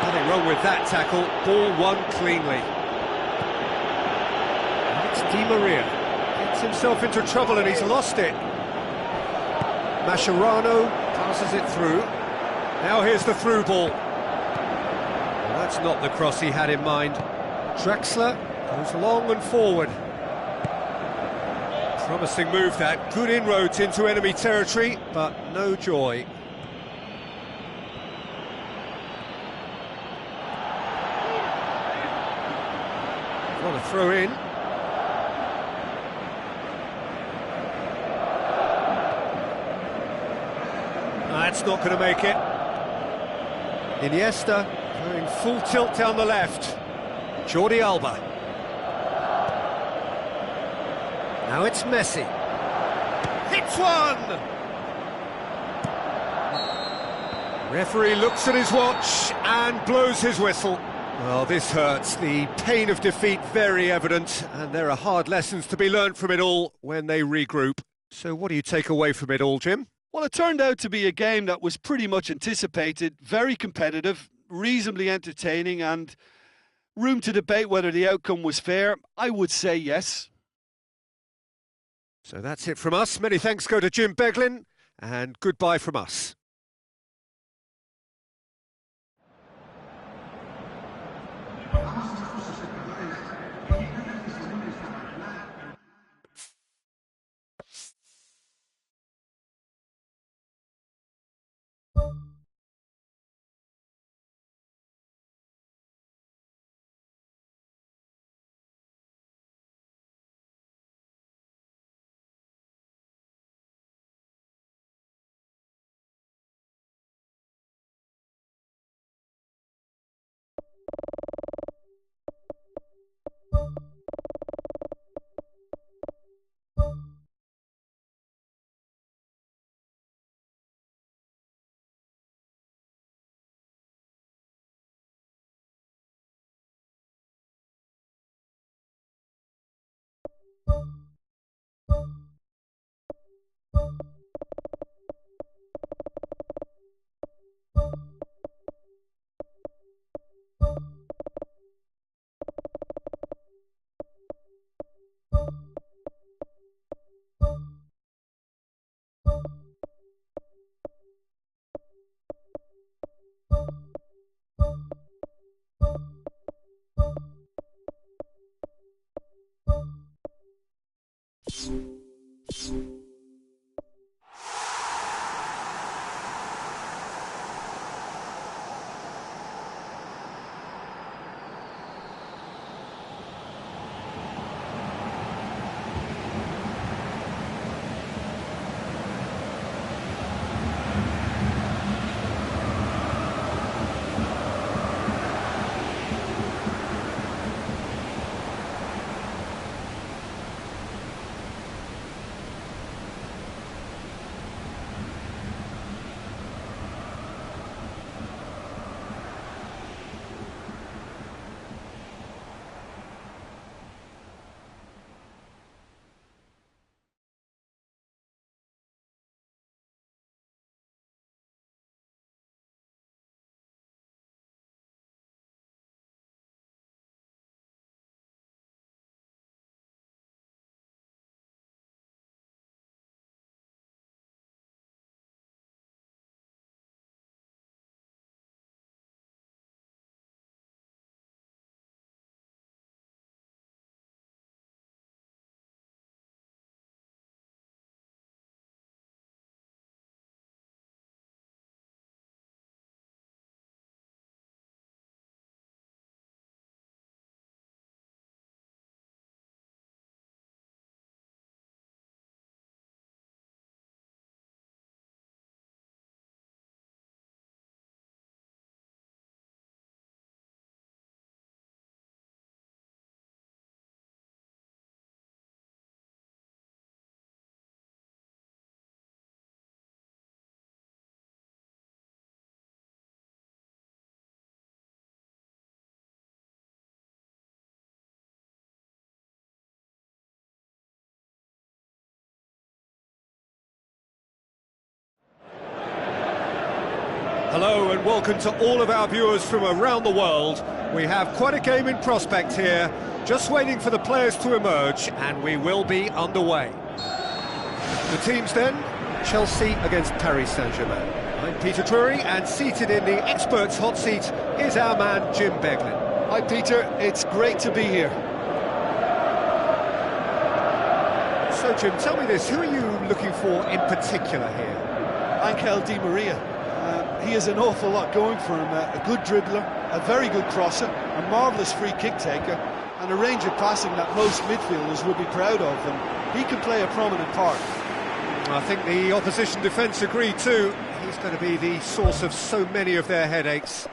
Nothing wrong with that tackle. Ball won cleanly. And it's Di Maria. Gets himself into trouble and he's lost it. Mascherano passes it through. Now here's the through ball. Well, that's not the cross he had in mind. Draxler goes long and forward. Promising move that. Good inroads into enemy territory, but no joy. What a throw in. That's not going to make it. Iniesta going full tilt down the left. Jordi Alba. Now it's Messi. Hits one! Referee looks at his watch and blows his whistle. Well, this hurts. The pain of defeat very evident, and there are hard lessons to be learned from it all when they regroup. So what do you take away from it all, Jim? Well, it turned out to be a game that was pretty much anticipated, very competitive, reasonably entertaining, and room to debate whether the outcome was fair. I would say yes. So that's it from us. Many thanks go to Jim Beglin, and goodbye from us. Hello and welcome to all of our viewers from around the world. We have quite a game in prospect here, just waiting for the players to emerge, and we will be underway. The teams then, Chelsea against Paris Saint-Germain. I'm Peter Drury, and seated in the experts' hot seat is our man Jim Beglin. Hi Peter, it's great to be here. So Jim, tell me this, who are you looking for in particular here? Angel Di Maria. He has an awful lot going for him. A good dribbler, a very good crosser, a marvellous free kick taker, and a range of passing that most midfielders would be proud of, and he can play a prominent part. I think the opposition defence agree too. He's going to be the source of so many of their headaches.